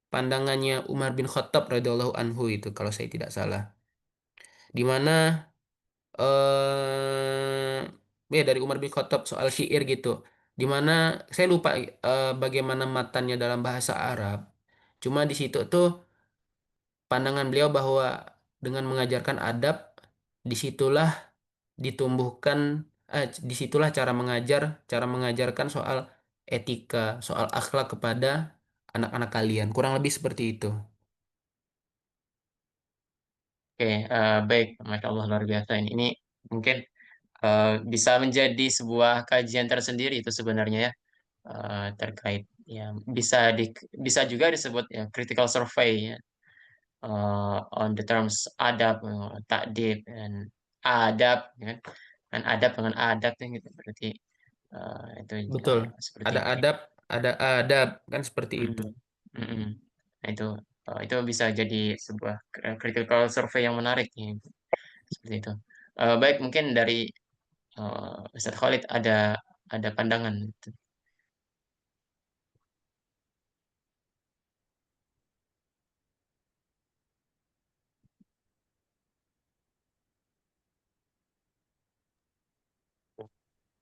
pandangannya Umar bin Khattab radhiyallahu anhu itu kalau saya tidak salah. Di mana ya dari Umar bin Khattab soal syair gitu. Di mana saya lupa bagaimana matannya dalam bahasa Arab. Cuma di situ tuh pandangan beliau bahwa dengan mengajarkan adab, disitulah ditumbuhkan, disitulah cara mengajarkan soal etika, soal akhlak kepada anak-anak kalian. Kurang lebih seperti itu. Oke, baik, Masya Allah luar biasa ini mungkin bisa menjadi sebuah kajian tersendiri itu sebenarnya ya, terkait ya bisa juga disebut ya critical survey ya, on the terms adab, takdib dan adab ya kan. Dan adab dengan adab ya gitu berarti itu Betul. seperti Ada itu ya. adab, ada adab, kan seperti itu. Mm, mm-mm. Nah, itu bisa jadi sebuah critical survey yang menarik ya. Seperti itu. Baik, mungkin dari Ustadz Khalid ada pandangan.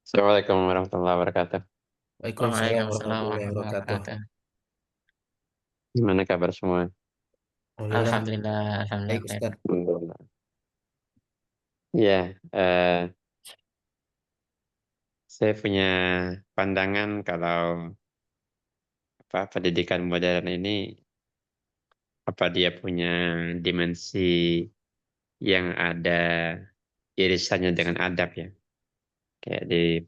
Assalamualaikum warahmatullahi wabarakatuh. Waalaikumsalam Waalaikumsalam warahmatullahi warahmatullahi wabarakatuh. wabarakatuh. Gimana kabar semua? Alhamdulillah. Alhamdulillah, alhamdulillah Baik, baik. Ustaz. Alhamdulillah. Ya, saya punya pandangan kalau pendidikan modern ini apa dia punya dimensi yang ada irisannya dengan adab ya. Kayak di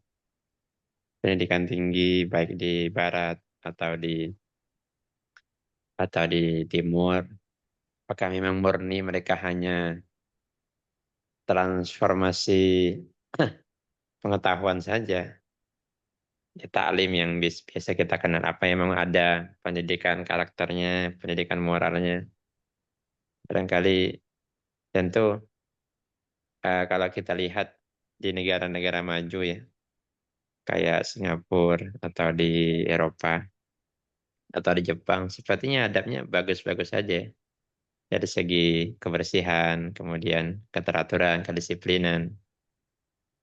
pendidikan tinggi baik di barat atau di timur, apakah memang murni mereka hanya transformasi pengetahuan saja, ya, taklim yang biasa kita kenal, apa yang memang ada pendidikan karakternya, pendidikan moralnya. Barangkali tentu kalau kita lihat di negara-negara maju ya, kayak Singapura atau di Eropa atau di Jepang, sepertinya adabnya bagus-bagus saja ya. Dari segi kebersihan, kemudian keteraturan, kedisiplinan.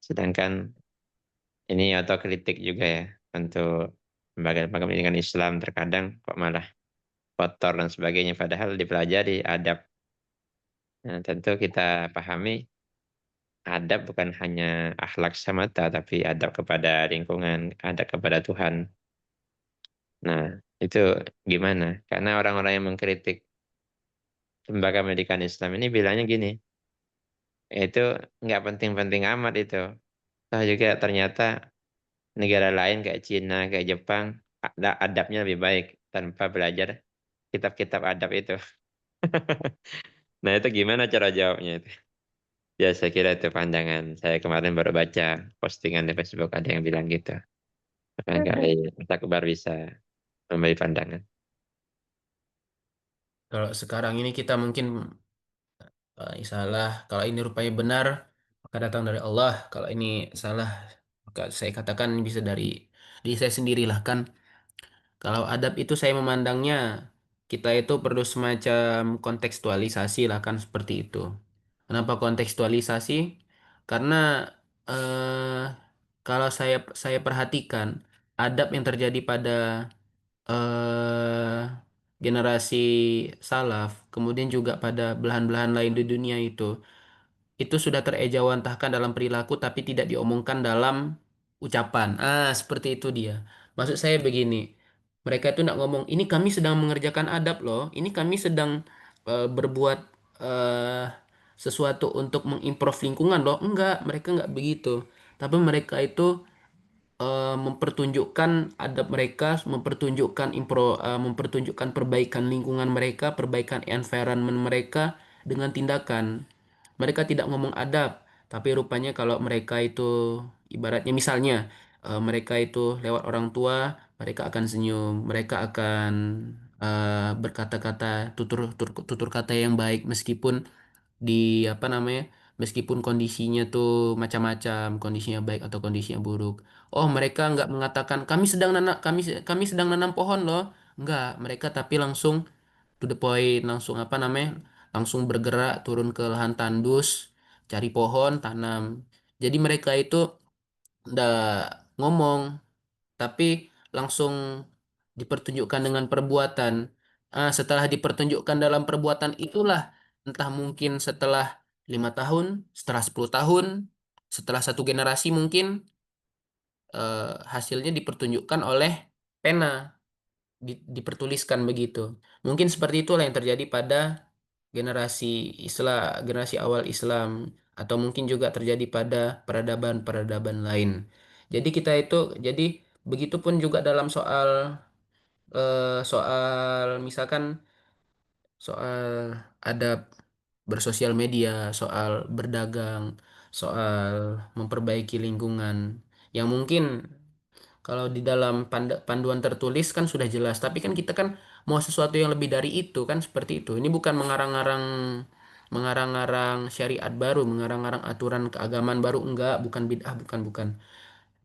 Sedangkan ini otokritik juga ya untuk lembaga-lembaga pendidikan Islam terkadang kok malah kotor dan sebagainya, padahal dipelajari adab. Nah, tentu kita pahami adab bukan hanya akhlak semata, tapi adab kepada lingkungan, adab kepada Tuhan. Nah, itu gimana? Karena orang-orang yang mengkritik lembaga pendidikan Islam ini bilangnya gini, itu nggak penting-penting amat itu. Toh juga ternyata negara lain kayak Cina, kayak Jepang, adabnya lebih baik tanpa belajar kitab-kitab adab itu. Nah, itu gimana cara jawabnya itu? Ya, saya kira itu pandangan. Saya kemarin baru baca postingan di Facebook ada yang bilang gitu. Barangkali Ustaz Akbar bisa memberi pandangan. Kalau sekarang ini kita mungkin salah, kalau ini rupanya benar, maka datang dari Allah. Kalau ini salah, maka saya katakan bisa dari diri saya sendirilah kan. Kalau adab itu saya memandangnya, kita itu perlu semacam kontekstualisasi lah kan seperti itu. Kenapa kontekstualisasi? Karena eh, kalau saya perhatikan adab yang terjadi pada eh, generasi salaf, kemudian juga pada belahan-belahan lain di dunia itu sudah terejawantahkan dalam perilaku tapi tidak diomongkan dalam ucapan. Seperti itu dia. Maksud saya begini, mereka itu nak ngomong, ini kami sedang mengerjakan adab loh, ini kami sedang berbuat eh, sesuatu untuk mengimprove lingkungan loh. Enggak, mereka enggak begitu. Tapi mereka itu mempertunjukkan adab mereka, mempertunjukkan perbaikan lingkungan mereka, perbaikan environment mereka dengan tindakan. Mereka tidak ngomong adab, tapi rupanya kalau mereka itu ibaratnya misalnya mereka itu lewat orang tua, mereka akan senyum, mereka akan berkata-kata tutur kata yang baik meskipun di apa namanya meskipun kondisinya tuh macam-macam, kondisinya baik atau kondisinya buruk. Oh, mereka nggak mengatakan kami sedang nanam pohon loh. Nggak, mereka tapi langsung to the point, langsung apa namanya langsung bergerak turun ke lahan tandus, cari pohon, tanam. Jadi mereka itu nggak ngomong tapi langsung dipertunjukkan dengan perbuatan. Setelah dipertunjukkan dalam perbuatan itulah, entah mungkin setelah 5 tahun, setelah 10 tahun, setelah satu generasi mungkin hasilnya dipertunjukkan oleh pena, dipertuliskan begitu. Mungkin seperti itulah yang terjadi pada generasi generasi awal Islam, atau mungkin juga terjadi pada peradaban-peradaban lain. Jadi kita itu, jadi begitupun juga dalam soal misalkan soal adab bersosial media, soal berdagang, soal memperbaiki lingkungan, yang mungkin kalau di dalam panduan tertulis kan sudah jelas, tapi kan kita kan mau sesuatu yang lebih dari itu kan seperti itu. Ini bukan mengarang-arang syariat baru, mengarang-arang aturan keagamaan baru, enggak, bukan bid'ah, bukan.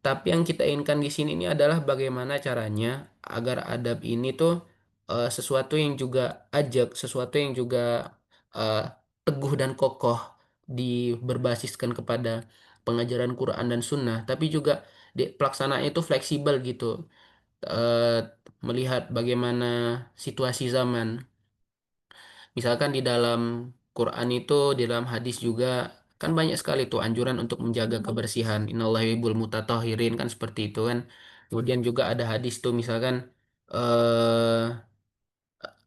Tapi yang kita inginkan di sini ini adalah bagaimana caranya agar adab ini tuh sesuatu yang juga ajak, sesuatu yang juga eh, teguh dan kokoh berbasiskan kepada pengajaran Quran dan Sunnah, tapi juga pelaksanaannya itu fleksibel gitu, eh, melihat bagaimana situasi zaman. Misalkan di dalam Quran itu, di dalam hadis juga kan banyak sekali tuh anjuran untuk menjaga kebersihan. Innallaha yuhibbul mutatahhirin kan seperti itu kan. Kemudian juga ada hadis tuh misalkan eh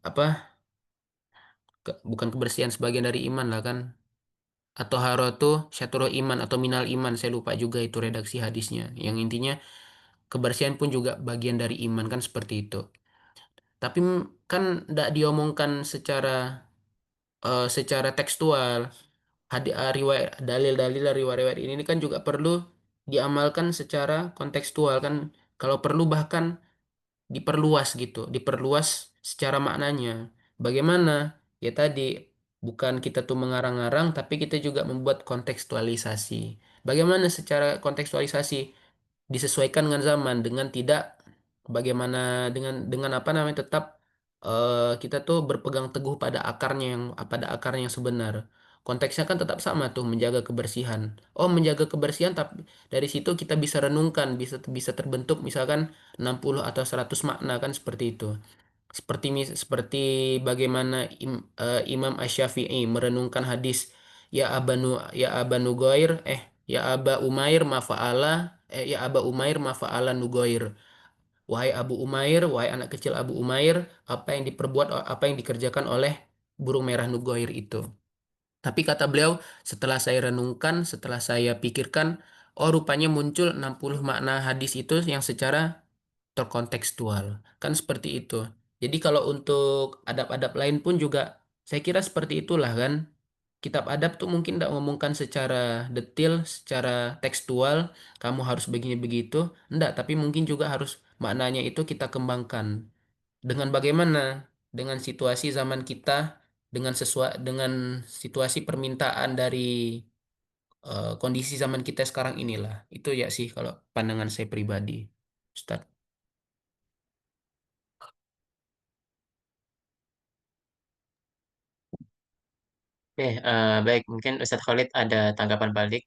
apa bukan kebersihan, sebagian dari iman lah kan. Atau haratu syatrul iman atau minal iman, saya lupa juga itu redaksi hadisnya. Yang intinya kebersihan pun juga bagian dari iman kan, seperti itu. Tapi kan tidak diomongkan secara tekstual. Riwayat dalil-dalil dari riwayat ini kan juga perlu diamalkan secara kontekstual kan. Kalau perlu bahkan diperluas gitu, diperluas secara maknanya. Bagaimana? Ya tadi, bukan kita tuh mengarang-arang, tapi kita juga membuat kontekstualisasi. Bagaimana secara kontekstualisasi disesuaikan dengan zaman, dengan tidak bagaimana, dengan apa namanya, tetap kita tuh berpegang teguh pada akarnya yang sebenar. Konteksnya kan tetap sama tuh, menjaga kebersihan. Oh, menjaga kebersihan, tapi dari situ kita bisa renungkan, bisa bisa terbentuk misalkan 60 atau 100 makna kan, seperti itu. Seperti bagaimana Imam Asy-Syafi'i merenungkan hadis ya Aba Nugair ya Aba Umair ya Aba Umair ma fa'ala Nugair. Wahai Abu Umair, wahai anak kecil Abu Umair, apa yang dikerjakan oleh burung merah Nugair itu. Tapi kata beliau, setelah saya renungkan, setelah saya pikirkan, oh rupanya muncul 60 makna hadis itu yang secara terkontekstual. Kan seperti itu. Jadi kalau untuk adab-adab lain pun juga saya kira seperti itulah kan. Kitab adab tuh mungkin tidak ngomongkan secara detail, secara tekstual, kamu harus begini begitu. Enggak, tapi mungkin juga harus maknanya itu kita kembangkan. Dengan bagaimana? Dengan situasi zaman kita, dengan situasi permintaan dari kondisi zaman kita sekarang inilah. Itu ya sih kalau pandangan saya pribadi, Ustaz. Oke, baik. Mungkin Ustadz Khalid ada tanggapan balik.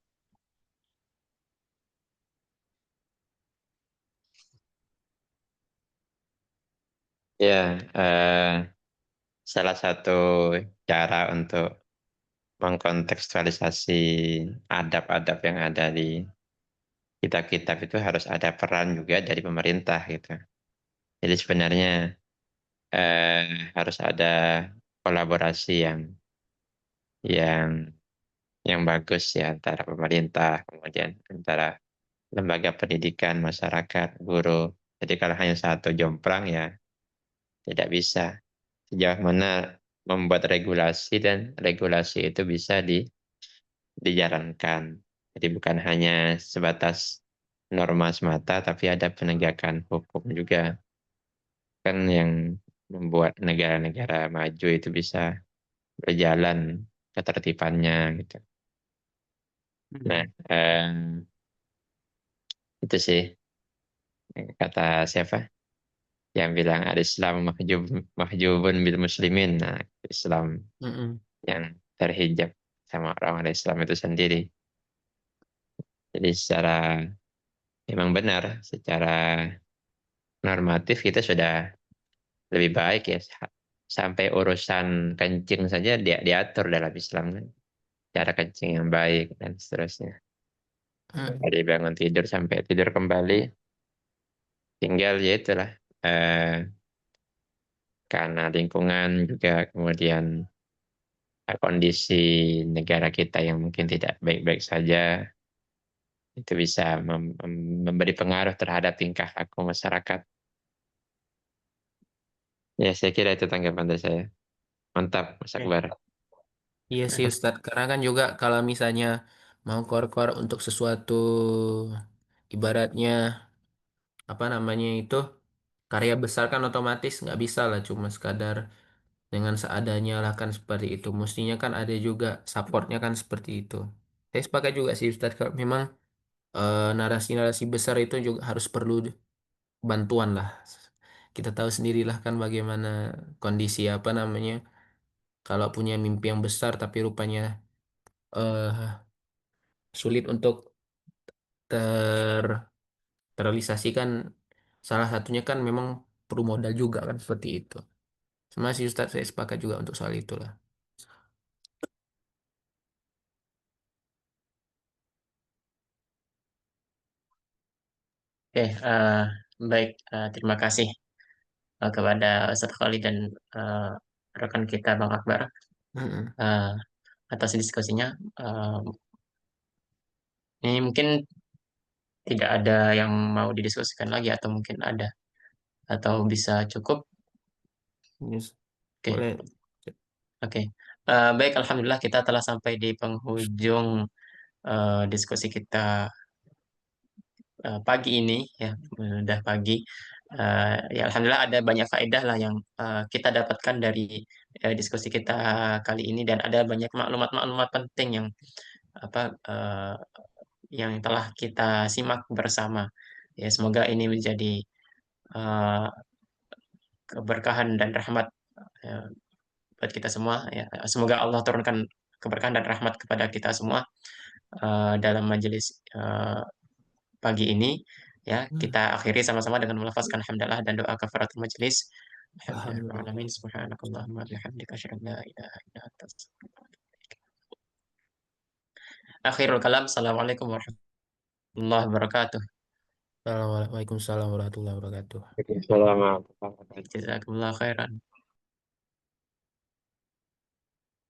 Ya, salah satu cara untuk mengkontekstualisasi adab-adab yang ada di kitab-kitab itu harus ada peran juga dari pemerintah gitu. Jadi sebenarnya harus ada kolaborasi yang yang bagus ya antara pemerintah, kemudian antara lembaga pendidikan, masyarakat, guru. Jadi kalau hanya satu jomplang ya tidak bisa. Sejauh mana membuat regulasi dan regulasi itu bisa dijalankan. Jadi bukan hanya sebatas norma semata, tapi ada penegakan hukum juga. Kan yang membuat negara-negara maju itu bisa berjalan ketertibannya gitu. Nah, Hmm. itu sih kata siapa yang bilang ada Islam mahjubun bil muslimin. Nah, Islam Mm-mm. yang terhijab sama orang Islam itu sendiri. Jadi secara memang benar, secara normatif kita sudah lebih baik ya. Sampai urusan kencing saja dia diatur dalam Islam kan. Cara kencing yang baik dan seterusnya. Mm. Dari bangun tidur sampai tidur kembali, tinggal ya itulah. Karena lingkungan juga kemudian kondisi negara kita yang mungkin tidak baik-baik saja, itu bisa memberi pengaruh terhadap tingkah laku masyarakat. Ya, saya kira itu tanggapan dari saya. Mantap, Mas Oke. Akbar. Iya sih Ustadz, karena kan juga kalau misalnya mau keluar-keluar untuk sesuatu, ibaratnya apa namanya itu, karya besar kan otomatis nggak bisa lah cuma sekadar dengan seadanya lah kan, seperti itu. Mestinya kan ada juga supportnya kan, seperti itu. Saya sepakat juga sih Ustadz, kalau memang narasi-narasi besar itu juga harus perlu bantuan lah. Kita tahu sendirilah kan bagaimana kondisi apa namanya, kalau punya mimpi yang besar tapi rupanya eh, sulit untuk terrealisasikan, salah satunya kan memang perlu modal juga kan, seperti itu. Masih Ustadz, saya sepakat juga untuk soal itulah. Oke, baik. Terima kasih kepada Ustadz Khalid dan rekan kita Bang Akbar. Mm-mm. eh, atas diskusinya. Ini mungkin tidak ada yang mau didiskusikan lagi atau mungkin ada atau bisa cukup. Yes. Oke, Boleh. oke. Baik, alhamdulillah kita telah sampai di penghujung diskusi kita pagi ini ya, udah pagi. Ya alhamdulillah ada banyak faedah lah yang kita dapatkan dari diskusi kita kali ini, dan ada banyak maklumat-maklumat penting yang telah kita simak bersama. Ya semoga ini menjadi eh, keberkahan dan rahmat eh, buat kita semua ya. Semoga Allah turunkan keberkahan dan rahmat kepada kita semua dalam majelis pagi ini. Ya, kita akhiri sama-sama dengan melafazkan hamdalah dan doa kafaratul majelis. Alhamdulillah. Alhamdulillahirrahmanirrahim. Subhanakallahumma bihamdika asyhadu an la ilaha illa anta astaghfiruka wa atubu ilaik. Akhirul kalam. Assalamualaikum warahmatullahi wabarakatuh. Waalaikumsalam warahmatullahi wabarakatuh. Waalaikumsalam warahmatullahi wabarakatuh. Jazakumullah khairan.